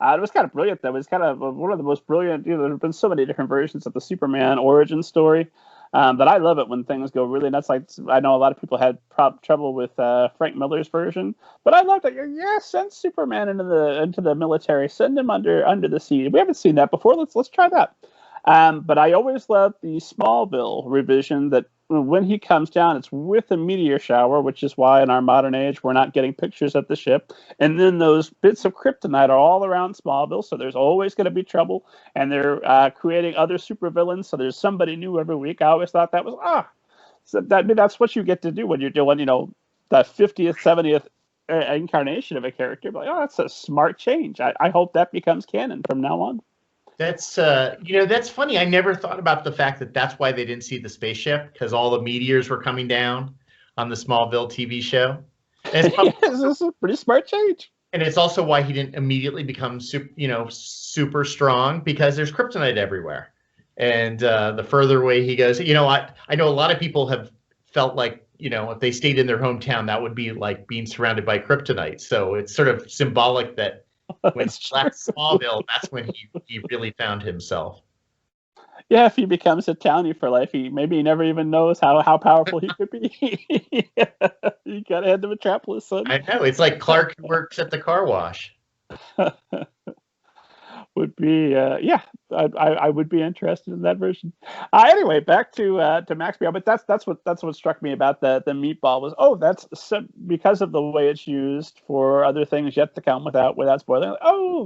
It was kind of brilliant, though. It was kind of one of the most brilliant. There have been so many different versions of the Superman origin story. But I love it when things go really nuts. Like I know a lot of people had trouble with Frank Miller's version, but I loved it. Yeah, send Superman into the military. Send him under the sea. We haven't seen that before. Let's try that. But I always loved the Smallville revision that when he comes down, it's with a meteor shower, which is why in our modern age we're not getting pictures of the ship. And then those bits of kryptonite are all around Smallville, so there's always going to be trouble. And they're creating other supervillains, so there's somebody new every week. I always thought that was so that's what you get to do when you're doing the 50th, 70th incarnation of a character. But, that's a smart change. I hope that becomes canon from now on. That's that's funny. I never thought about the fact that that's why they didn't see the spaceship, because all the meteors were coming down on the Smallville TV show. It's this is a pretty smart change. And it's also why he didn't immediately become super strong, because there's kryptonite everywhere. And the further away he goes, I know a lot of people have felt like, if they stayed in their hometown, that would be like being surrounded by kryptonite. So it's sort of symbolic that when he left Smallville, that's when he really found himself. Yeah, if he becomes a townie for life, he never even knows how powerful he could be. You gotta head to Metropolis, son. I know, it's like Clark works at the car wash. Would be I would be interested in that version. Anyway, back to Max Meow, but that's what struck me about the meatball was that's because of the way it's used for other things yet to come without spoiling.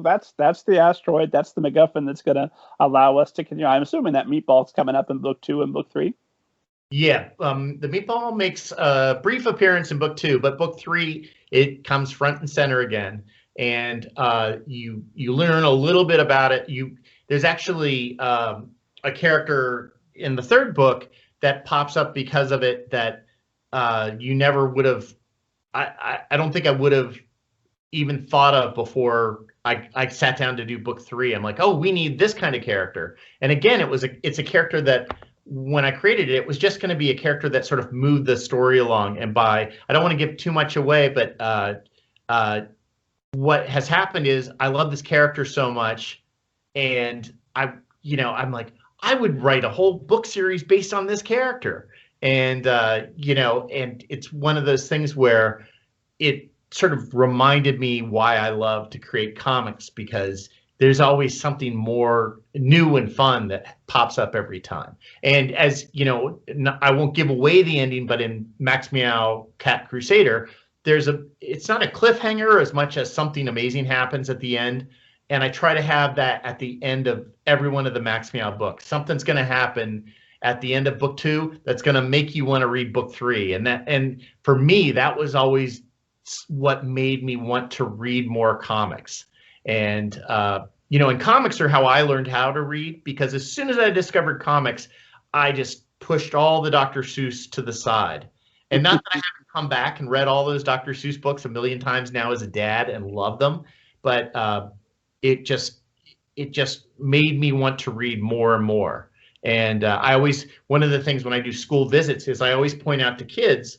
That's the asteroid, that's the MacGuffin that's going to allow us to continue. I'm assuming that meatball's coming up in book 2 and book 3. Yeah, the meatball makes a brief appearance in book 2, but book 3 it comes front and center again. And you learn a little bit about it. There's actually a character in the 3rd book that pops up because of it that you never would have. I don't think I would have even thought of before I sat down to do book 3. I'm like, oh, we need this kind of character. And again, it's a character that when I created it, it was just going to be a character that sort of moved the story along. And I don't want to give too much away, but what has happened is I love this character so much, and I'm like, I would write a whole book series based on this character. And and it's one of those things where it sort of reminded me why I love to create comics, because there's always something more new and fun that pops up every time. And as you know, I won't give away the ending, but in Max Meow Cat Crusader, it's not a cliffhanger as much as something amazing happens at the end. And I try to have that at the end of every one of the Max Meow books. Something's going to happen at the end of book 2 that's going to make you want to read book 3. And for me, that was always what made me want to read more comics. And and comics are how I learned how to read, because as soon as I discovered comics, I just pushed all the Dr. Seuss to the side. And not that I haven't come back and read all those Dr. Seuss books a million times now as a dad and love them, but it just made me want to read more and more. And one of the things when I do school visits is I always point out to kids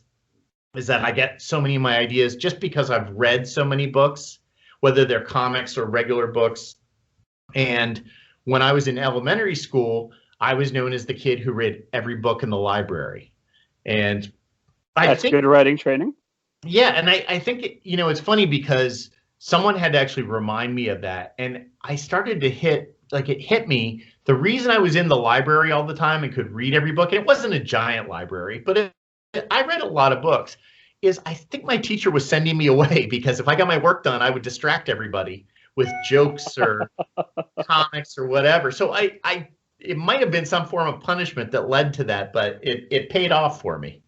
is that I get so many of my ideas just because I've read so many books, whether they're comics or regular books. And when I was in elementary school, I was known as the kid who read every book in the library. And that's good writing training. Yeah, and I think it's funny because someone had to actually remind me of that, and I started to it hit me. The reason I was in the library all the time and could read every book, and it wasn't a giant library, but I read a lot of books, is I think my teacher was sending me away, because if I got my work done, I would distract everybody with jokes or comics or whatever. So it might have been some form of punishment that led to that, but it paid off for me.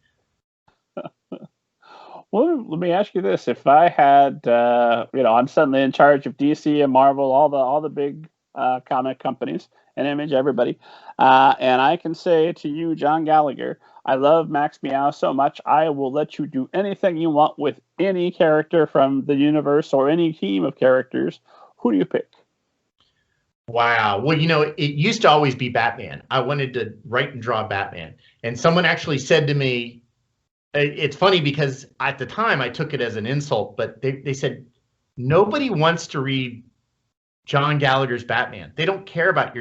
Well, let me ask you this: if I had, I'm suddenly in charge of DC and Marvel, all the big comic companies and Image, everybody, and I can say to you, John Gallagher, I love Max Meow so much, I will let you do anything you want with any character from the universe or any team of characters. Who do you pick? Wow. Well, it used to always be Batman. I wanted to write and draw Batman, and someone actually said to me, it's funny because at the time I took it as an insult, but they said, nobody wants to read John Gallagher's Batman. They don't care about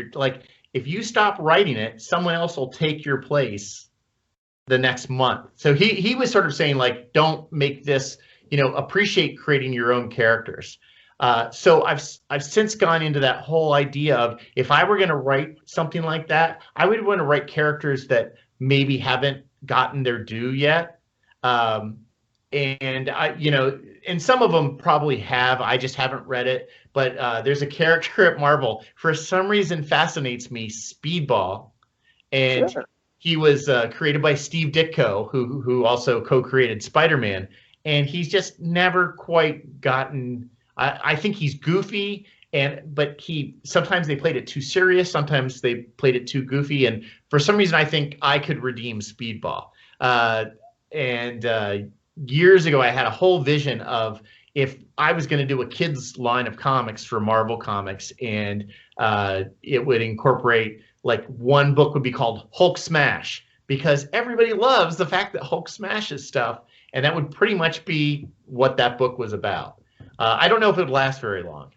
if you stop writing it, someone else will take your place the next month. So he was sort of saying, don't make this, appreciate creating your own characters. So I've since gone into that whole idea of, if I were going to write something like that, I would want to write characters that maybe haven't gotten their due yet. And and some of them probably have, I just haven't read it, but there's a character at Marvel, for some reason fascinates me, Speedball. And sure. He was created by Steve Ditko, who also co-created Spider-Man. And he's just never quite gotten, I think he's goofy, but sometimes they played it too serious, sometimes they played it too goofy. And for some reason, I think I could redeem Speedball. And years ago, I had a whole vision of if I was going to do a kids line of comics for Marvel Comics, and it would incorporate, one book would be called Hulk Smash, because everybody loves the fact that Hulk smashes stuff, and that would pretty much be what that book was about. I don't know if it would last very long.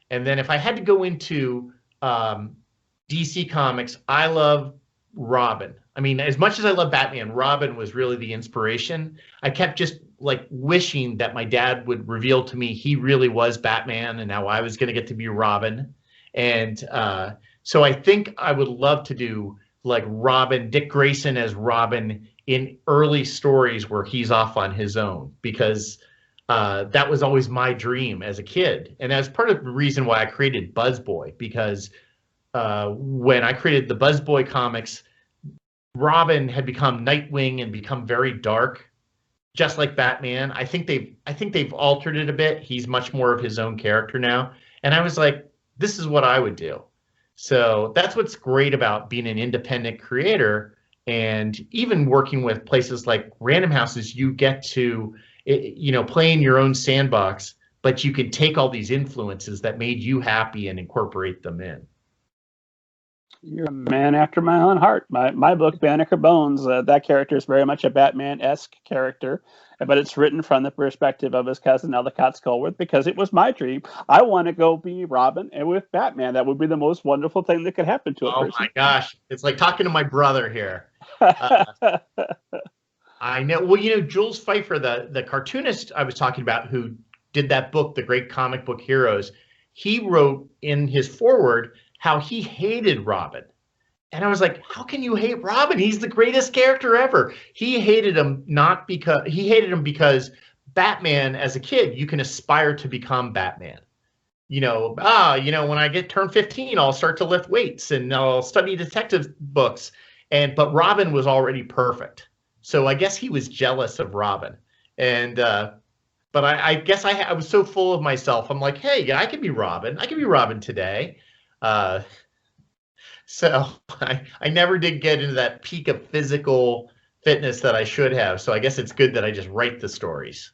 And then if I had to go into DC Comics, I love Robin. I mean, as much as I love Batman, Robin was really the inspiration. I kept just wishing that my dad would reveal to me he really was Batman, and now I was going to get to be Robin. And so I think I would love to do Robin, Dick Grayson as Robin in early stories where he's off on his own, because that was always my dream as a kid. And that's part of the reason why I created Buzzboy, because when I created the Buzzboy comics, Robin had become Nightwing and become very dark, just like Batman. I think they've altered it a bit. He's much more of his own character now. And I was like, this is what I would do. So that's what's great about being an independent creator, and even working with places like Random House is you get to, play in your own sandbox, but you can take all these influences that made you happy and incorporate them in. You're a man after my own heart. My book, Banneker Bones, that character is very much a Batman-esque character, but it's written from the perspective of his cousin Ellicott Sculworth, because it was my dream. I want to go be Robin, and with Batman, that would be the most wonderful thing that could happen to a person. Oh my gosh, it's like talking to my brother here. I know. Well, Jules Pfeiffer, the cartoonist I was talking about, who did that book, The Great Comic Book Heroes, he wrote in his foreword how he hated Robin. And I was like, how can you hate Robin? He's the greatest character ever. He hated him because Batman, as a kid, you can aspire to become Batman. When I turn 15, I'll start to lift weights and I'll study detective books. But Robin was already perfect. So I guess he was jealous of Robin. And but I guess I was so full of myself. I'm like, hey, I can be Robin. I can be Robin today. So I never did get into that peak of physical fitness that I should have. So I guess it's good that I just write the stories.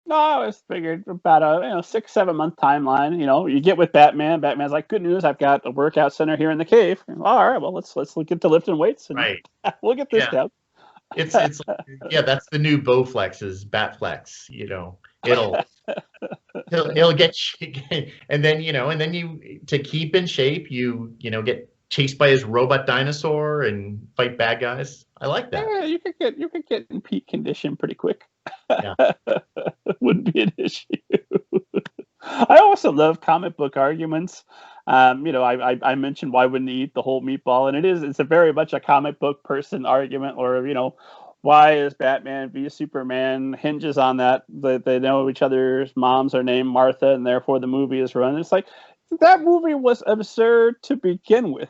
No, I always figured about a 6-7 month timeline. You get with Batman. Batman's like, good news, I've got a workout center here in the cave. All right, well let's get to lifting weights and right. We'll get this down. It's that's the new Bowflex is Batflex. He'll get and then you to keep in shape you get chased by his robot dinosaur and fight bad guys. I like that. Yeah, you could get in peak condition pretty quick. Yeah. Wouldn't be an issue. I also love comic book arguments. I mentioned why wouldn't he eat the whole meatball, and it's a very much a comic book person argument, or why is Batman v Superman hinges on that they know each other's moms are named Martha and therefore the movie is run. It's like, that movie was absurd to begin with.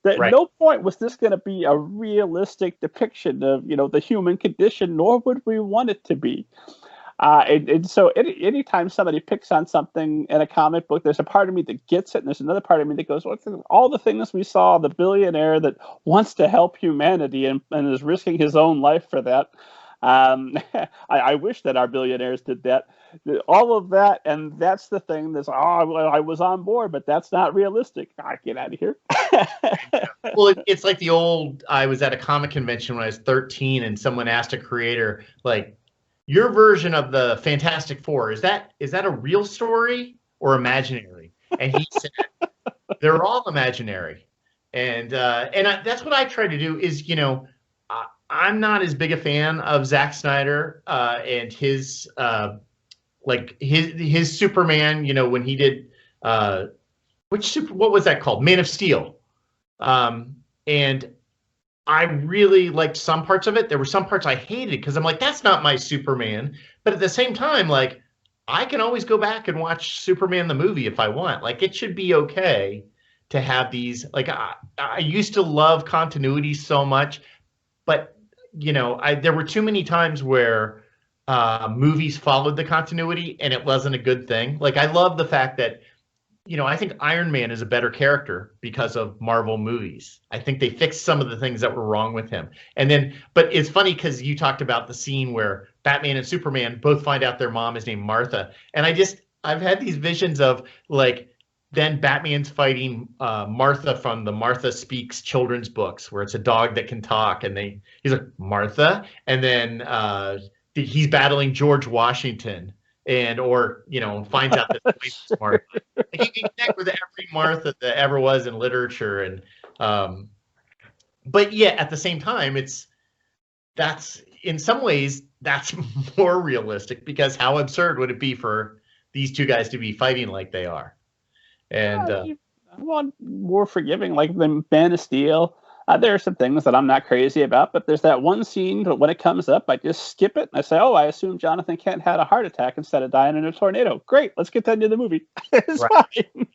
At no point was this going to be a realistic depiction of the human condition, nor would we want it to be. And so anytime somebody picks on something in a comic book, there's a part of me that gets it, and there's another part of me that goes, all the things we saw, the billionaire that wants to help humanity and is risking his own life for that. I wish that our billionaires did that. All of that, and that's the thing that's, I was on board, but that's not realistic. Get out of here. Well, it's like I was at a comic convention when I was 13, and someone asked a creator, like, your version of the Fantastic Four, is that a real story or imaginary? And he said, they're all imaginary. And that's what I try to do is, I'm not as big a fan of Zack Snyder and his his Superman, when he did what was that called? Man of Steel. And I really liked some parts of it. There were some parts I hated because I'm like, that's not my Superman. But at the same time, like, I can always go back and watch Superman the movie if I want. Like, it should be okay to have these. Like, I used to love continuity so much, but there were too many times where movies followed the continuity and it wasn't a good thing. Like, I love the fact that I think Iron Man is a better character because of Marvel movies. I think they fixed some of the things that were wrong with him. But it's funny because you talked about the scene where Batman and Superman both find out their mom is named Martha. And I've had these visions of, like, then Batman's fighting Martha from the Martha Speaks children's books, where it's a dog that can talk, and he's like, Martha, and then he's battling George Washington. Or finds out that he's smart. Like, you can connect with every Martha that ever was in literature, and but yeah, at the same time, that's in some ways that's more realistic, because how absurd would it be for these two guys to be fighting like they are? And I want more forgiving, like the Man of Steel. There are some things that I'm not crazy about, but there's that one scene, but when it comes up, I just skip it. And I say, I assume Jonathan Kent had a heart attack instead of dying in a tornado. Great, let's get that into the movie. It's fine.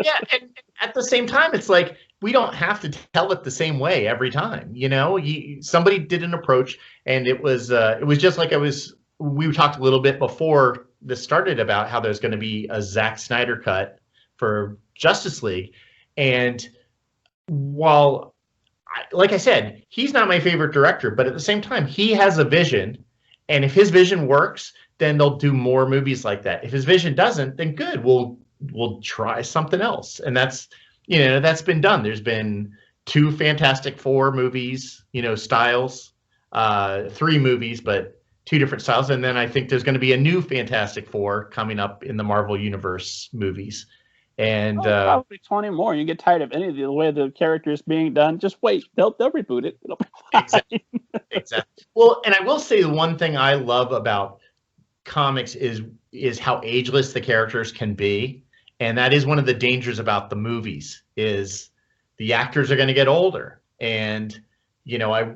Yeah, and at the same time, it's like, we don't have to tell it the same way every time. Somebody did an approach, and it was just like we talked a little bit before this started about how there's going to be a Zack Snyder cut for Justice League. And while, like I said, he's not my favorite director, but at the same time, he has a vision, and if his vision works, then they'll do more movies like that. If his vision doesn't, then good. We'll try something else. And that's, that's been done. There's been 2 Fantastic Four movies, styles, 3 movies, but 2 different styles. And then I think there's going to be a new Fantastic Four coming up in the Marvel Universe movies. And probably 20 more. You get tired of any of the way the character is being done. Just wait. They'll reboot it. It'll be fine. Exactly. Well, and I will say the one thing I love about comics is how ageless the characters can be. And that is one of the dangers about the movies is the actors are going to get older. And, are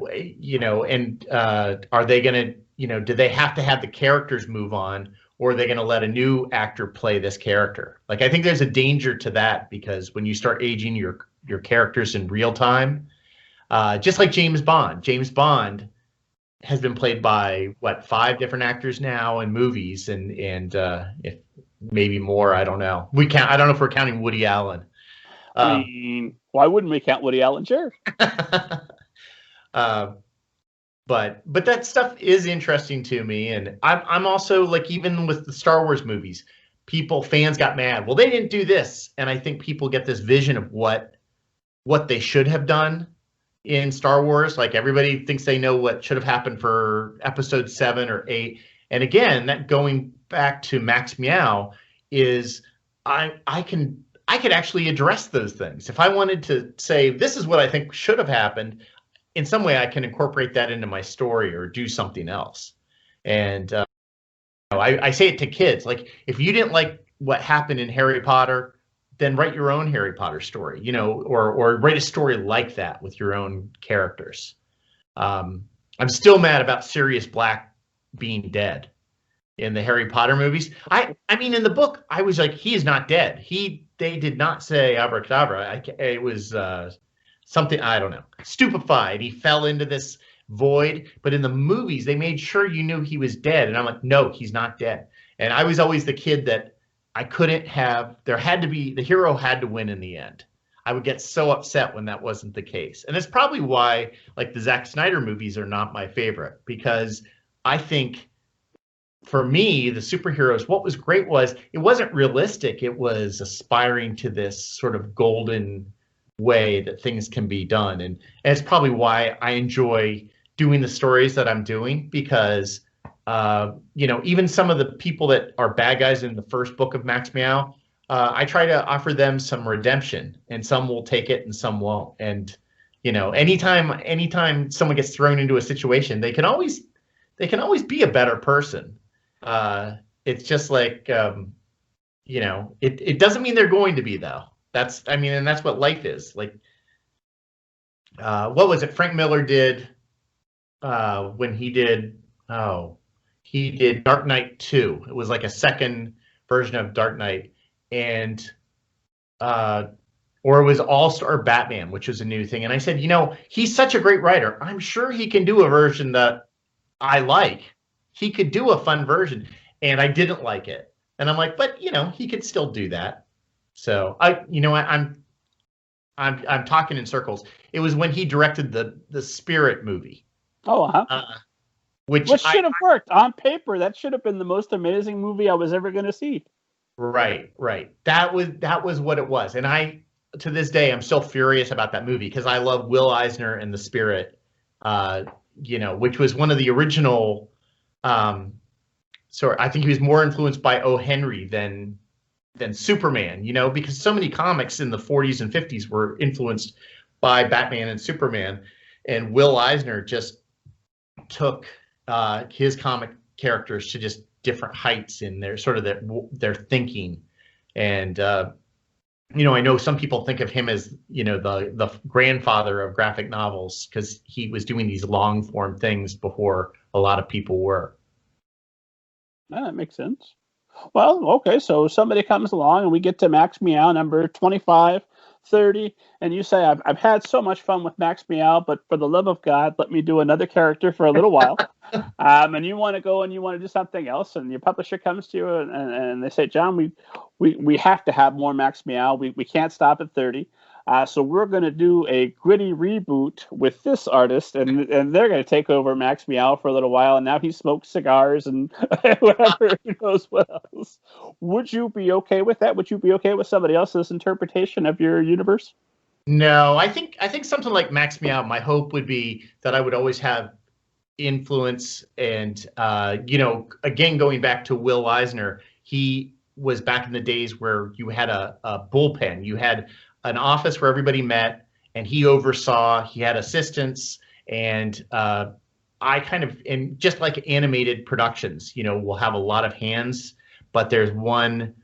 they going to, do they have to have the characters move on? Or are they going to let a new actor play this character? Like, I think there's a danger to that because when you start aging your characters in real time, just like James Bond has been played by 5 different actors now in movies, and if maybe more, I don't know. I don't know if we're counting Woody Allen. I mean, why wouldn't we count Woody Allen? Sure. But that stuff is interesting to me, and I'm also like, even with the Star Wars movies, fans got mad. Well, they didn't do this, and I think people get this vision of what they should have done in Star Wars. Like, everybody thinks they know what should have happened for Episode 7 or 8, and again, that going back to Max Meow is I could actually address those things if I wanted to say this is what I think should have happened. In some way, I can incorporate that into my story or do something else. And I say it to kids, like, if you didn't like what happened in Harry Potter, then write your own Harry Potter story, or write a story like that with your own characters. I'm still mad about Sirius Black being dead in the Harry Potter movies. I mean, in the book, I was like, he is not dead. They did not say abracadabra. It was something, I don't know, stupefied. He fell into this void. But in the movies, they made sure you knew he was dead. And I'm like, no, he's not dead. And I was always the kid that I couldn't have, the hero had to win in the end. I would get so upset when that wasn't the case. And it's probably why, like, the Zack Snyder movies are not my favorite, because I think, for me, the superheroes, what was great was it wasn't realistic. It was aspiring to this sort of golden way that things can be done. And it's probably why I enjoy doing the stories that I'm doing, because even some of the people that are bad guys in the first book of Max Meow, I try to offer them some redemption, and some will take it and some won't. And anytime someone gets thrown into a situation, they can always be a better person. It's just like it doesn't mean they're going to be, though. And that's what life is. Like, what was it Frank Miller did when he did Dark Knight 2. It was like a second version of Dark Knight, and or it was All-Star Batman, which was a new thing. And I said, he's such a great writer. I'm sure he can do a version that I like. He could do a fun version, and I didn't like it. And I'm like, but he could still do that. So I'm talking in circles. It was when he directed the Spirit movie. Oh, which should have worked on paper. That should have been the most amazing movie I was ever going to see. Right. That was what it was. And to this day, I'm still furious about that movie because I love Will Eisner and the Spirit. Which was one of the original. I think he was more influenced by O. Henry than Superman, because so many comics in the 40s and 50s were influenced by Batman and Superman, and Will Eisner just took his comic characters to just different heights in their sort of their thinking. And I know some people think of him as the grandfather of graphic novels because he was doing these long form things before a lot of people were. Yeah, that makes sense. Well, okay, so somebody comes along and we get to Max Meow number 25, 30, and you say, I've had so much fun with Max Meow, but for the love of God, let me do another character for a little while. And you want to go and you want to do something else, and your publisher comes to you and they say, John, we have to have more Max Meow. We can't stop at 30. So we're going to do a gritty reboot with this artist, and they're going to take over Max Meow for a little while, and now he smokes cigars and whatever, who knows what else. Would you be okay with that? Would you be okay with somebody else's interpretation of your universe? No, I think something like Max Meow, my hope would be that I would always have influence and, again, going back to Will Eisner, he was back in the days where you had a bullpen. You had an office where everybody met, and he oversaw, he had assistants, and I kind of, and just like animated productions, we'll have a lot of hands, but there's one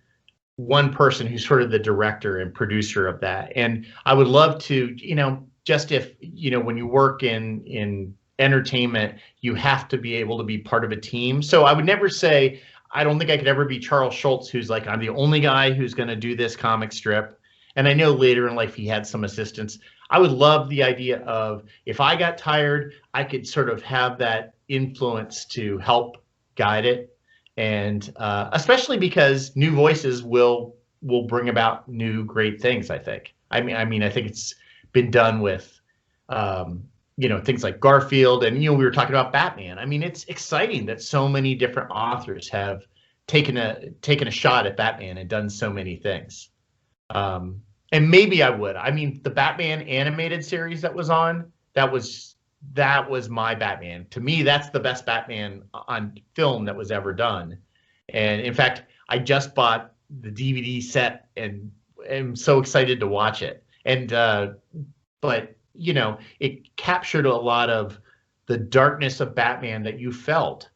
person who's sort of the director and producer of that. And I would love to, just if, when you work in entertainment, you have to be able to be part of a team. So I would never say, I don't think I could ever be Charles Schultz, who's like, I'm the only guy who's going to do this comic strip. And I know later in life he had some assistants. I would love the idea of, if I got tired, I could sort of have that influence to help guide it. And especially because new voices will bring about new great things, I think. I mean, I think it's been done with, things like Garfield, and, we were talking about Batman. I mean, it's exciting that so many different authors have taken a shot at Batman and done so many things. And maybe I would. I mean, the Batman animated series that was on, that was my Batman. To me, that's the best Batman on film that was ever done. And in fact, I just bought the DVD set and am so excited to watch it. And but it captured a lot of the darkness of Batman that you felt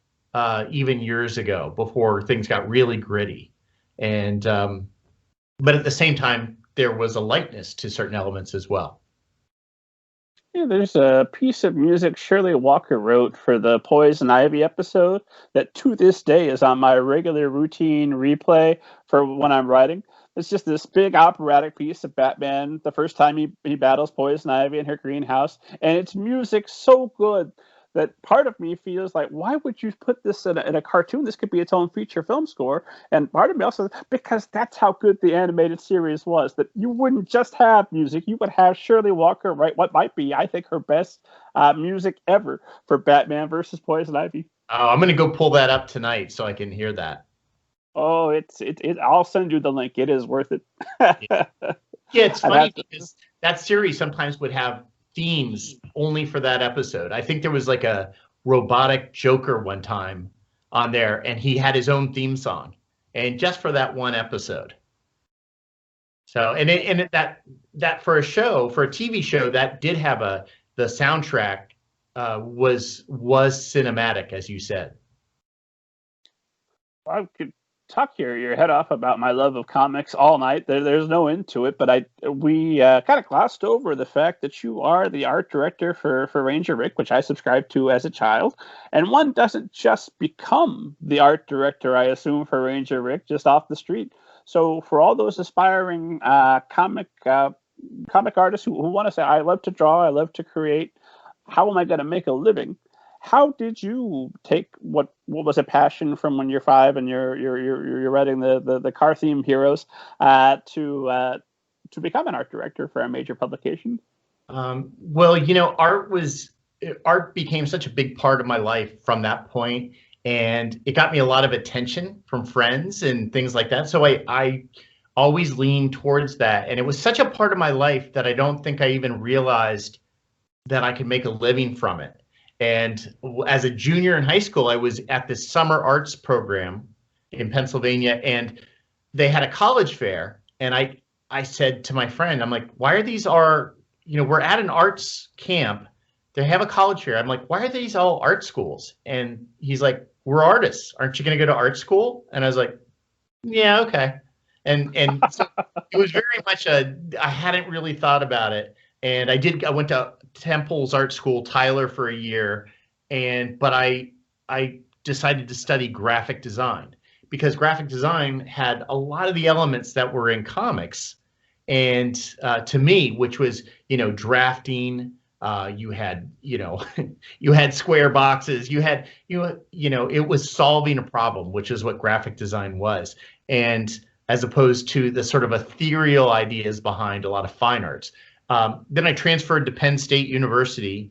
even years ago, before things got really gritty. And but at the same time, there was a lightness to certain elements as well. Yeah, there's a piece of music Shirley Walker wrote for the Poison Ivy episode that to this day is on my regular routine replay for when I'm writing. It's just this big operatic piece of Batman the first time he battles Poison Ivy in her greenhouse, and it's music so good that part of me feels like, why would you put this in a cartoon? This could be its own feature film score. And part of me also, because that's how good the animated series was, that you wouldn't just have music, you would have Shirley Walker write what might be, I think, her best music ever for Batman versus Poison Ivy. Oh, I'm going to go pull that up tonight so I can hear that. Oh, I'll send you the link. It is worth it. Yeah, it's funny because that series sometimes would have themes only for that episode. I think there was like a robotic Joker one time on there, and he had his own theme song, and just for that one episode. So, and that for a TV show that did have the soundtrack was cinematic, as you said. I could talk your head off about my love of comics all night. There's no end to it, but we kind of glossed over the fact that you are the art director for Ranger Rick, which I subscribed to as a child. And one doesn't just become the art director, I assume, for Ranger Rick just off the street. So for all those aspiring comic artists who want to say, I love to draw, I love to create, how am I going to make a living? How did you take what was a passion from when you're 5 and you're writing the car themed heroes to become an art director for a major publication? Well, art became such a big part of my life from that point, and it got me a lot of attention from friends and things like that. So I always leaned towards that, and it was such a part of my life that I don't think I even realized that I could make a living from it. And as a junior in high school, I was at this summer arts program in Pennsylvania, and they had a college fair. And I said to my friend, I'm like, why are these we're at an arts camp. They have a college fair. I'm like, why are these all art schools? And he's like, we're artists. Aren't you going to go to art school? And I was like, yeah, okay. And so it was very much I hadn't really thought about it. And I went to Temple's art school, Tyler, for a year, but I decided to study graphic design, because graphic design had a lot of the elements that were in comics, and to me, which was drafting, you had you had square boxes, it was solving a problem, which is what graphic design was. And as opposed to the sort of ethereal ideas behind a lot of fine arts. Then I transferred to Penn State University,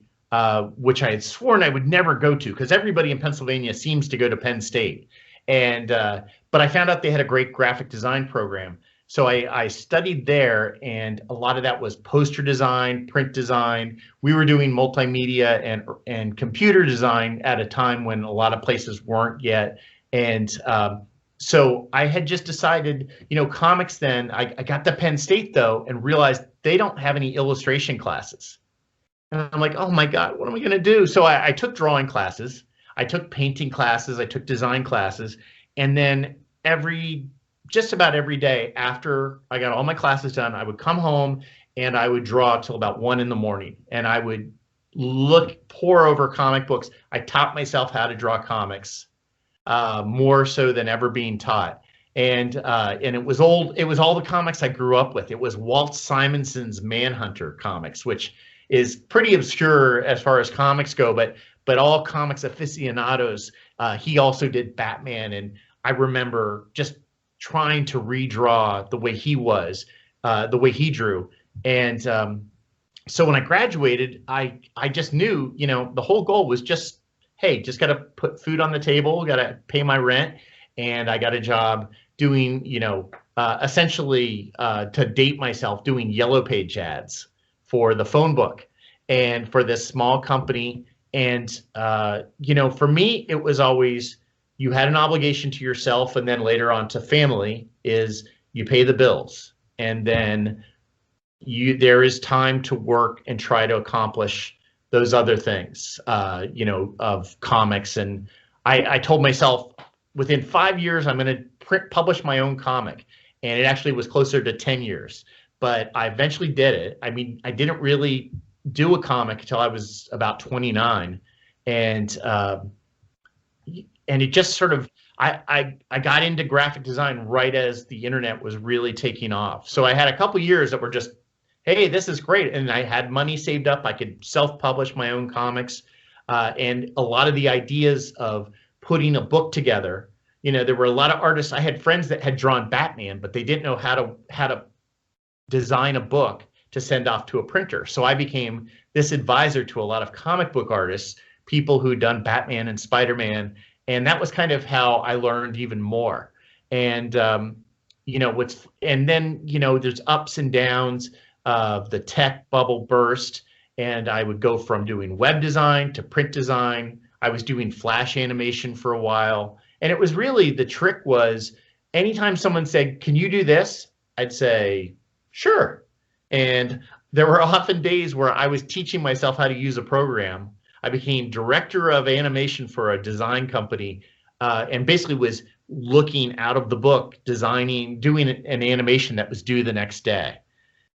which I had sworn I would never go to because everybody in Pennsylvania seems to go to Penn State. But I found out they had a great graphic design program. So I studied there, and a lot of that was poster design, print design. We were doing multimedia and computer design at a time when a lot of places weren't yet. And so I had just decided, comics then. I got to Penn State, though, and realized they don't have any illustration classes. And I'm like, oh, my God, what am I going to do? So I took drawing classes. I took painting classes. I took design classes. And then just about every day after I got all my classes done, I would come home and I would draw till about 1 a.m. And I would pore over comic books. I taught myself how to draw comics more so than ever being taught. And it was all the comics I grew up with. It was Walt Simonson's Manhunter comics, which is pretty obscure as far as comics go, but all comics aficionados. He also did Batman, and I remember just trying to redraw the way he was, the way he drew. And so when I graduated, I just knew, the whole goal was just, hey, just got to put food on the table, got to pay my rent. And I got a job doing, essentially to date myself, doing Yellow Page ads for the phone book and for this small company. And, for me, it was always, you had an obligation to yourself, and then later on to family is you pay the bills, and then there is time to work and try to accomplish those other things, of comics. And I told myself within 5 years I'm going to publish my own comic, and it actually was closer to 10 years, but I eventually did it. I mean, I didn't really do a comic until I was about 29, and it just sort of, I got into graphic design right as the internet was really taking off. So I had a couple years that were just, hey, this is great. And I had money saved up. I could self-publish my own comics. And a lot of the ideas of putting a book together, there were a lot of artists. I had friends that had drawn Batman, but they didn't know how to design a book to send off to a printer. So I became this advisor to a lot of comic book artists, people who'd done Batman and Spider-Man. And that was kind of how I learned even more. And, there's ups and downs of the tech bubble burst. And I would go from doing web design to print design. I was doing Flash animation for a while. And it was really, the trick was anytime someone said, can you do this? I'd say, sure. And there were often days where I was teaching myself how to use a program. I became director of animation for a design company, and basically was looking out of the book, doing an animation that was due the next day.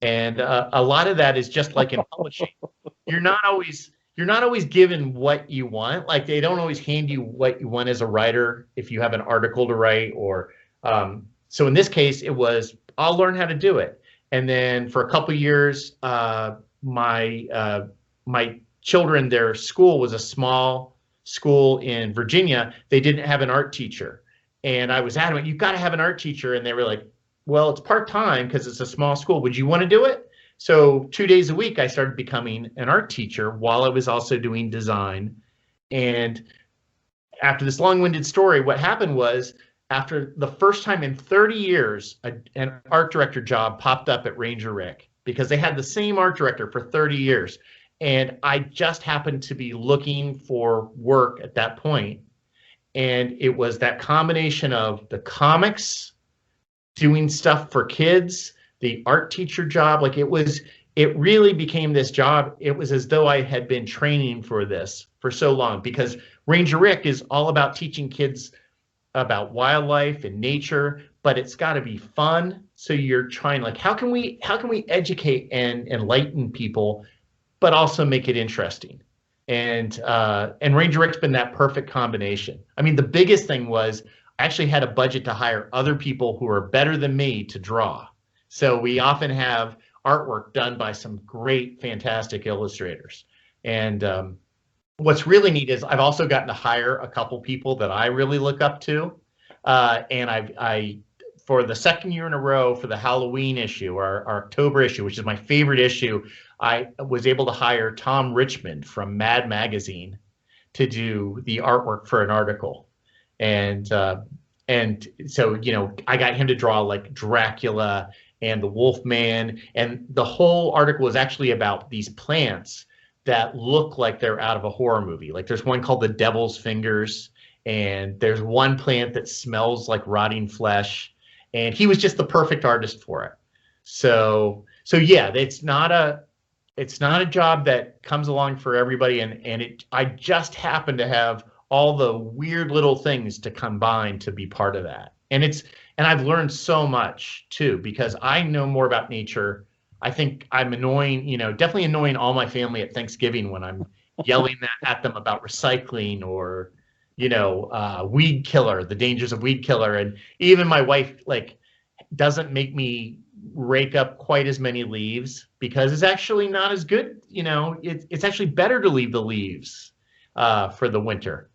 And a lot of that is just like in publishing. You're not always given what you want. Like, they don't always hand you what you want as a writer if you have an article to write, or so in this case it was, I'll learn how to do it. And then for a couple of years, my children, their school was a small school in Virginia. They didn't have an art teacher. And I was adamant, you've got to have an art teacher. And they were like, well, it's part-time because it's a small school. Would you want to do it? So 2 days a week, I started becoming an art teacher while I was also doing design. And after this long-winded story, what happened was, after the first time in 30 years, an art director job popped up at Ranger Rick, because they had the same art director for 30 years. And I just happened to be looking for work at that point. And it was that combination of the comics, doing stuff for kids, the art teacher job. Like, it really became this job. It was as though I had been training for this for so long, because Ranger Rick is all about teaching kids about wildlife and nature, but it's got to be fun. So you're trying, like, how can we educate and enlighten people, but also make it interesting? And Ranger Rick's been that perfect combination. I mean, the biggest thing was I actually had a budget to hire other people who are better than me to draw. So we often have artwork done by some great, fantastic illustrators. And what's really neat is I've also gotten to hire a couple people that I really look up to. And I for the second year in a row for the Halloween issue, our October issue, which is my favorite issue, I was able to hire Tom Richmond from Mad Magazine to do the artwork for an article. And so, you know, I got him to draw like Dracula and the Wolfman, and the whole article was actually about these plants that look like they're out of a horror movie. Like there's one called the Devil's Fingers, and there's one plant that smells like rotting flesh, and he was just the perfect artist for it. So yeah, it's not a job that comes along for everybody, and I just happen to have all the weird little things to combine to be part of that. And I've learned so much too, because I know more about nature. I think I'm annoying, you know, definitely annoying all my family at Thanksgiving when I'm yelling at them about recycling or, you know, weed killer, the dangers of weed killer. And even my wife, like, doesn't make me rake up quite as many leaves because it's actually not as good. You know, it's actually better to leave the leaves for the winter.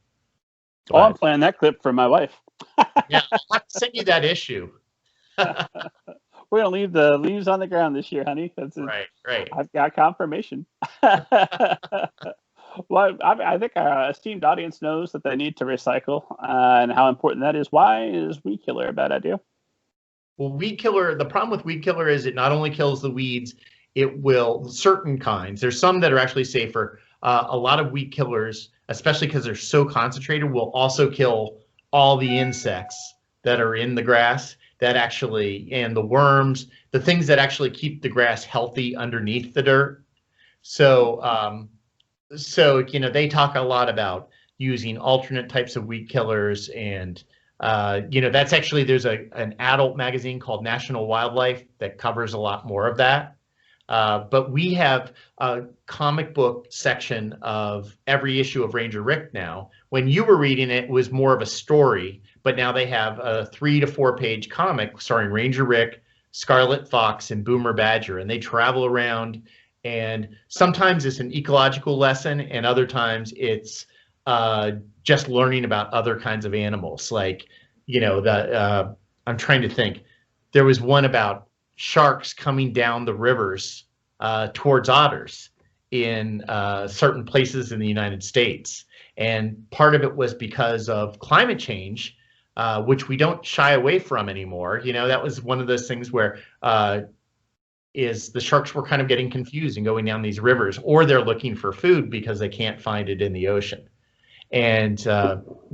Oh, I'm playing that clip for my wife. Yeah, I'll have to send you that issue. We're going to leave the leaves on the ground this year, honey. Right. I've got confirmation. Well, I think our esteemed audience knows that they need to recycle and how important that is. Why is weed killer a bad idea? Well, weed killer, the problem with weed killer is it not only kills the weeds, it will, certain kinds, there's some that are actually safer. A lot of weed killers, especially because they're so concentrated, will also kill all the insects that are in the grass that actually, and the worms, the things that actually keep the grass healthy underneath the dirt. So, you know, they talk a lot about using alternate types of weed killers, and you know, that's actually, there's an adult magazine called National Wildlife that covers a lot more of that. But we have a comic book section of every issue of Ranger Rick now. When you were reading it, it was more of a story, but now they have a 3 to 4 page comic starring Ranger Rick, Scarlet Fox, and Boomer Badger, and they travel around. And sometimes it's an ecological lesson, and other times it's just learning about other kinds of animals. Like, you know, I'm trying to think. There was one about sharks coming down the rivers towards otters in certain places in the United States. And part of it was because of climate change, which we don't shy away from anymore. You know, that was one of those things where is the sharks were kind of getting confused and going down these rivers, or they're looking for food because they can't find it in the ocean. And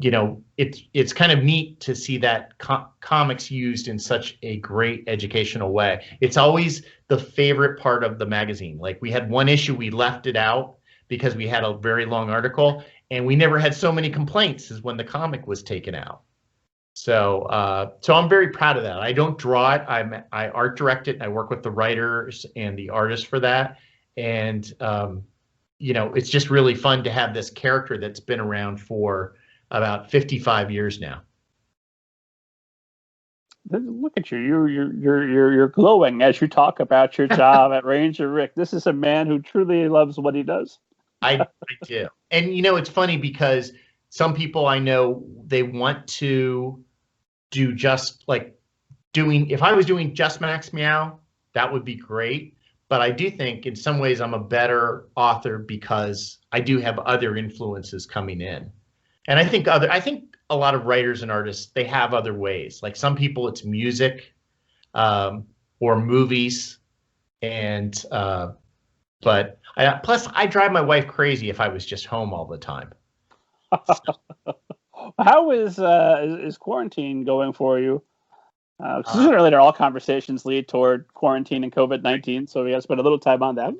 you know, it's kind of neat to see that comics used in such a great educational way. It's always the favorite part of the magazine. Like, we had one issue, we left it out because we had a very long article, and we never had so many complaints as when the comic was taken out. So so I'm very proud of that. I don't draw it. I art direct it, and I work with the writers and the artists for that. And you know, it's just really fun to have this character that's been around for about 55 years now. Look at you! You're glowing as you talk about your job at Ranger Rick. This is a man who truly loves what he does. I do. And you know, it's funny because some people I know, they want to do just like if I was doing just Max Meow, that would be great. But I do think in some ways I'm a better author because I do have other influences coming in. And I think a lot of writers and artists, they have other ways. Like some people, it's music or movies. And but plus I drive my wife crazy if I was just home all the time. How is quarantine going for you? Sooner or later, all conversations lead toward quarantine and COVID-19, so we got to spend a little time on that.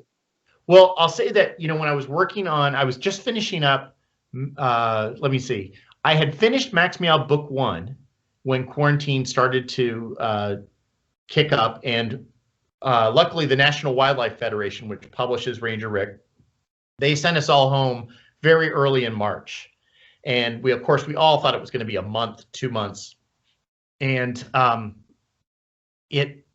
Well, I'll say that, you know, when I was working on, I was just finishing up, let me see. I had finished Max Meow Book 1 when quarantine started to kick up, and luckily the National Wildlife Federation, which publishes Ranger Rick, they sent us all home very early in March. And we all thought it was going to be a month, 2 months. And it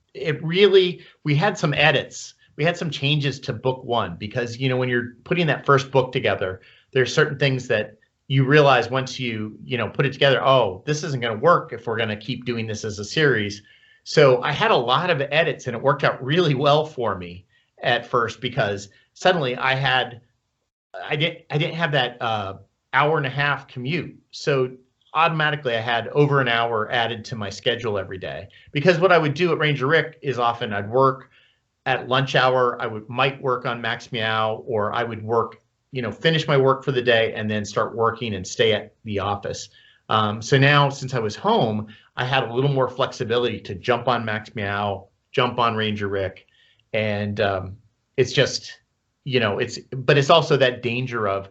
really, we had some edits. We had some changes to Book 1 because, you know, when you're putting that first book together, there's certain things that you realize once you put it together, oh, this isn't going to work if we're going to keep doing this as a series. So I had a lot of edits, and it worked out really well for me at first, because suddenly I didn't have that hour and a half commute. So automatically I had over an hour added to my schedule every day, because what I would do at Ranger Rick is often I'd work at lunch hour. I might work on Max Meow, or I would work, finish my work for the day and then start working and stay at the office. So now, since I was home, I had a little more flexibility to jump on Max Meow, jump on Ranger Rick, and it's just, but it's also that danger of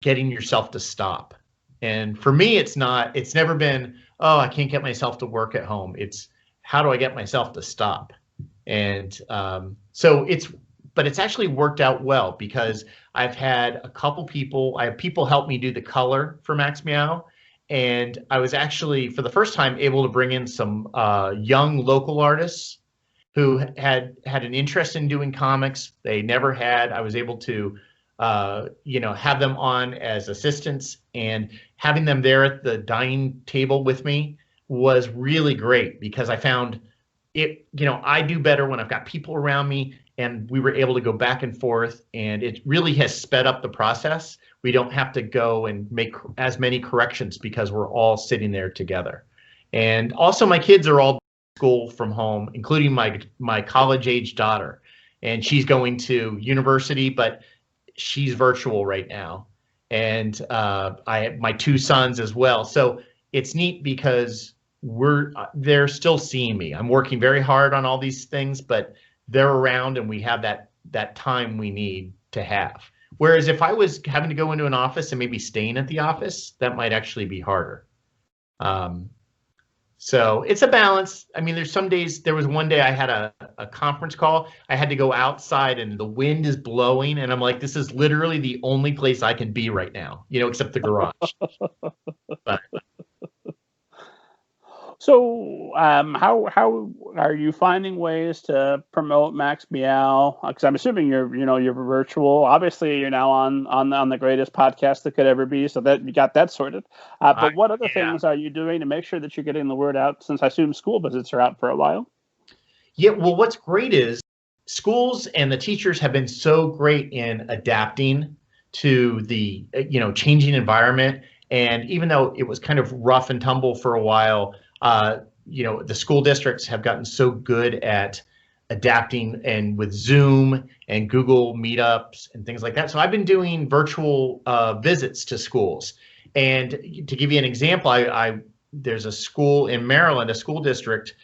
getting yourself to stop. And for me, it's never been, oh, I can't get myself to work at home. It's, how do I get myself to stop? And but it's actually worked out well, because I've had a couple people, I have people help me do the color for Max Meow. And I was actually, for the first time, able to bring in some young local artists who had an interest in doing comics. They never had. I was able to have them on as assistants, and having them there at the dining table with me was really great, because I found it, I do better when I've got people around me, and we were able to go back and forth, and it really has sped up the process. We don't have to go and make as many corrections because we're all sitting there together. And also, my kids are all school from home, including my college-age daughter, and she's going to university, but she's virtual right now. And I have my two sons as well. So it's neat because they're still seeing me. I'm working very hard on all these things, but they're around, and we have that time we need to have. Whereas if I was having to go into an office and maybe staying at the office, that might actually be harder. So it's a balance. I mean, there's some days, there was one day I had a conference call. I had to go outside and the wind is blowing, and I'm like, this is literally the only place I can be right now, except the garage. But, so how are you finding ways to promote Max Meow? Because I'm assuming you're virtual. Obviously, you're now on the greatest podcast that could ever be, so that you got that sorted. But what other things are you doing to make sure that you're getting the word out, since I assume school visits are out for a while? Yeah, well, what's great is schools and the teachers have been so great in adapting to the changing environment. And even though it was kind of rough and tumble for a while, the school districts have gotten so good at adapting, and with Zoom and Google Meetups and things like that. So I've been doing virtual visits to schools. And to give you an example, there's a school in Maryland, a school district,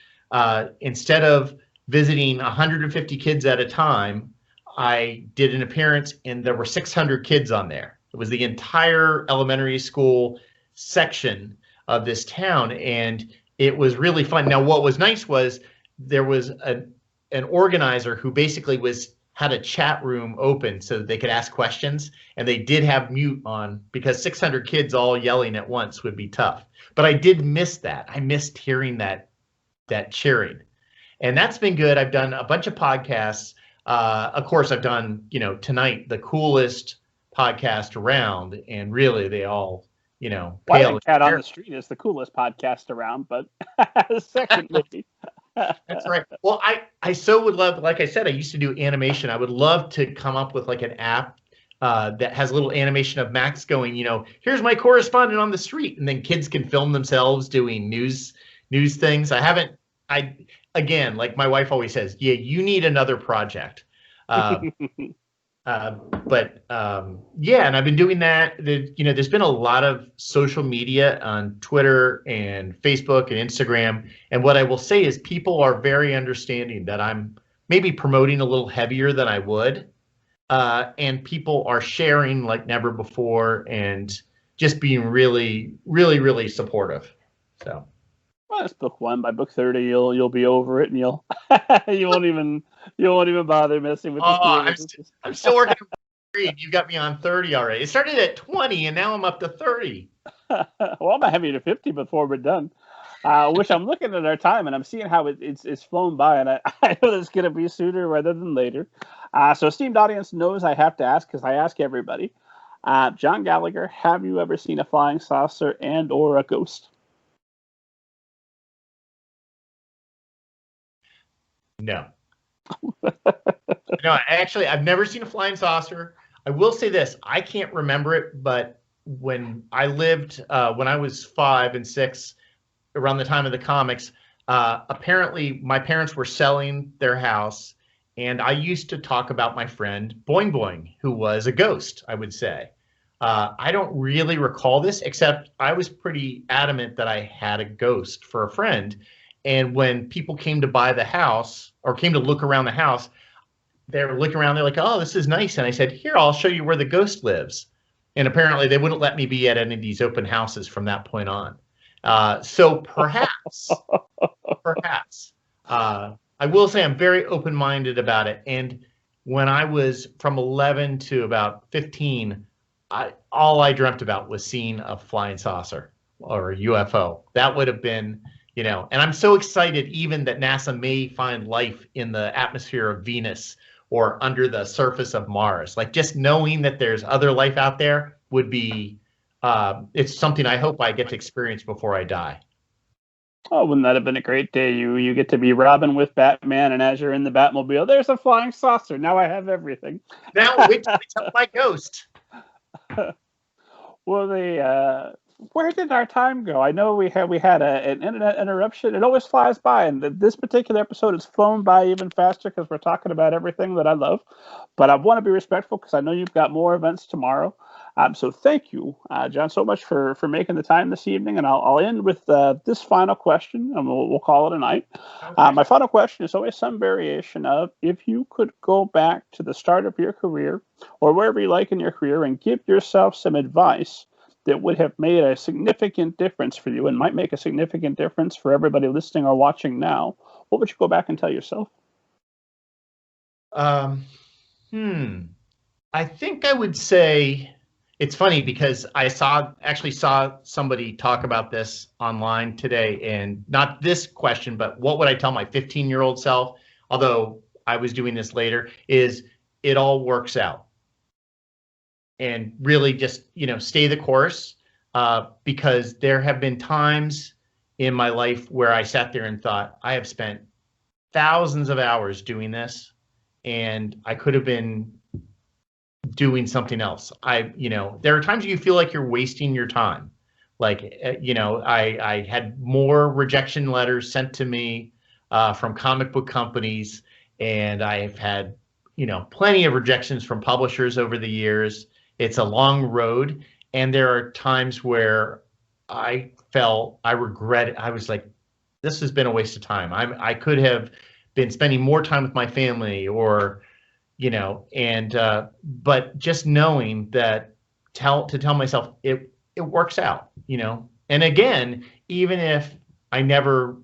instead of visiting 150 kids at a time, I did an appearance and there were 600 kids on there. It was the entire elementary school section of this town, and it was really fun. Now, what was nice was there was an organizer who basically had a chat room open so that they could ask questions, and they did have mute on, because 600 kids all yelling at once would be tough. But I did miss that. I missed hearing that cheering, and that's been good. I've done a bunch of podcasts. Of course, I've done, tonight, the coolest podcast around, and really they all, Well, I think Cat on the Street is the coolest podcast around, but second maybe. That's right. Well, I so would love, like I said, I used to do animation. I would love to come up with like an app that has a little animation of Max going, here's my correspondent on the street, and then kids can film themselves doing news things. Again, like my wife always says, yeah, you need another project. Yeah, and I've been doing that. There's been a lot of social media on Twitter and Facebook and Instagram. And what I will say is people are very understanding that I'm maybe promoting a little heavier than I would. And people are sharing like never before, and just being really, really, really supportive. So. Well, that's book 1. By book 30, you'll be over it, and you won't even bother messing with. I'm still working on 3. You got me on 30 already. It started at 20, and now I'm up to 30. Well, I'm gonna have you to 50 before we're done. Which I'm looking at our time, and I'm seeing how it's flown by, and I know it's gonna be sooner rather than later. So esteemed audience knows I have to ask, because I ask everybody. John Gallagher, have you ever seen a flying saucer and or a ghost? No. No, actually, I've never seen a flying saucer. I will say this. I can't remember it, but when I lived, when I was 5 and 6, around the time of the comics, apparently my parents were selling their house, and I used to talk about my friend Boing Boing, who was a ghost, I would say. I don't really recall this, except I was pretty adamant that I had a ghost for a friend. And when people came to buy the house or came to look around the house, they were looking around. They're like, "Oh, this is nice." And I said, "Here, I'll show you where the ghost lives." And apparently they wouldn't let me be at any of these open houses from that point on. So perhaps, I will say I'm very open-minded about it. And when I was from 11 to about 15, all I dreamt about was seeing a flying saucer or a UFO. That would have been, and I'm so excited even that NASA may find life in the atmosphere of Venus or under the surface of Mars. Like, just knowing that there's other life out there would be, it's something I hope I get to experience before I die. Oh, wouldn't that have been a great day? You get to be Robin with Batman, and as you're in the Batmobile, there's a flying saucer. Now I have everything. Now wait till I tell my ghost. Well, where did our time go? I know we had an internet interruption. It always flies by, and this particular episode has flown by even faster because we're talking about everything that I love. But I want to be respectful because I know you've got more events tomorrow. So thank you, John, so much for making the time this evening. And I'll end with this final question, and we'll call it a night. Okay. My final question is always some variation of, if you could go back to the start of your career or wherever you like in your career and give yourself some advice that would have made a significant difference for you and might make a significant difference for everybody listening or watching now, what would you go back and tell yourself? I think I would say, it's funny because I actually saw somebody talk about this online today, and not this question, but what would I tell my 15-year-old self, although I was doing this later, is it all works out. And really just, stay the course, because there have been times in my life where I sat there and thought, I have spent thousands of hours doing this, and I could have been doing something else. There are times you feel like you're wasting your time. Like, I had more rejection letters sent to me from comic book companies, and I've had, plenty of rejections from publishers over the years. It's a long road, and there are times where I regret it. I was like, this has been a waste of time. I could have been spending more time with my family, or but just knowing that, to tell myself it works out, and again, even if I never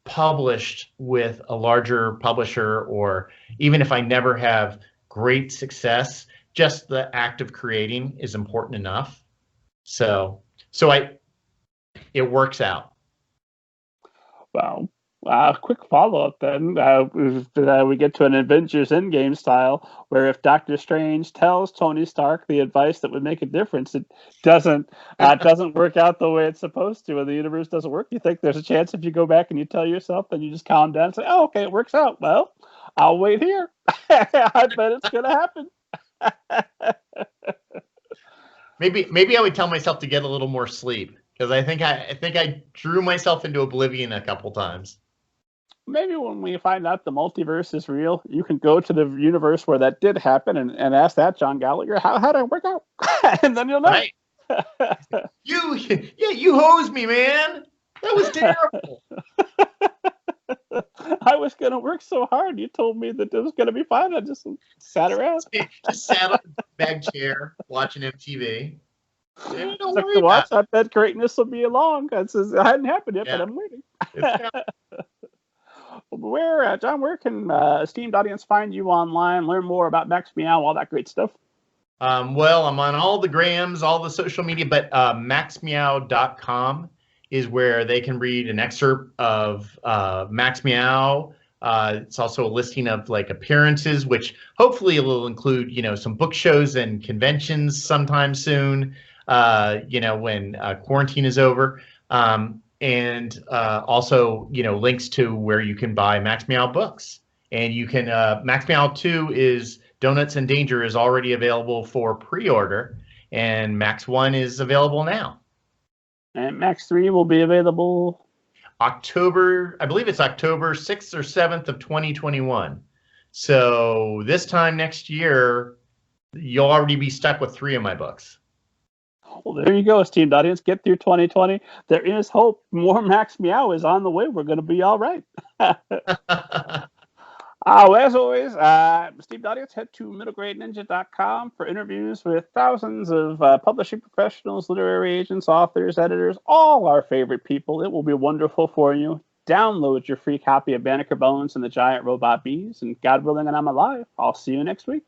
published with a larger publisher, or even if I never have great success, just the act of creating is important enough. So it works out. Wow. Quick follow-up then. We get to an Avengers Endgame style, where if Doctor Strange tells Tony Stark the advice that would make a difference, it doesn't work out the way it's supposed to, and the universe doesn't work. You think there's a chance if you go back and you tell yourself, and you just calm down and say, "Oh, okay, it works out. Well, I'll wait here. I bet it's gonna happen." Maybe I would tell myself to get a little more sleep, because I think I drew myself into oblivion a couple times. Maybe when we find out the multiverse is real, you can go to the universe where that did happen and ask that John Gallagher, how did it work out? And then you'll know. Right. You hosed me, man. That was terrible. I was going to work so hard. You told me that it was going to be fine. I just sat around. Just sat on a bag chair watching MTV. To watch. I bet greatness will be along. It hadn't happened yet, but I'm waiting. John, where can esteemed audience find you online, learn more about Max Meow, all that great stuff? Well, I'm on all the grams, all the social media, but maxmeow.com is where they can read an excerpt of Max Meow, It's also a listing of like appearances, which hopefully will include, some book shows and conventions sometime soon, when quarantine is over. And also, links to where you can buy Max Meow books. And you can, Max Meow 2 is Donuts in Danger is already available for pre-order, and Max 1 is available now. And Max 3 will be available I believe it's October 6th or 7th of 2021. So this time next year, you'll already be stuck with 3 of my books. Well, there you go, esteemed audience. Get through 2020. There is hope. More Max Meow is on the way. We're going to be all right. As always, esteemed audience, head to middlegradeninja.com for interviews with thousands of publishing professionals, literary agents, authors, editors, all our favorite people. It will be wonderful for you. Download your free copy of Banneker Bones and the Giant Robot Bees, and God willing and I'm alive, I'll see you next week.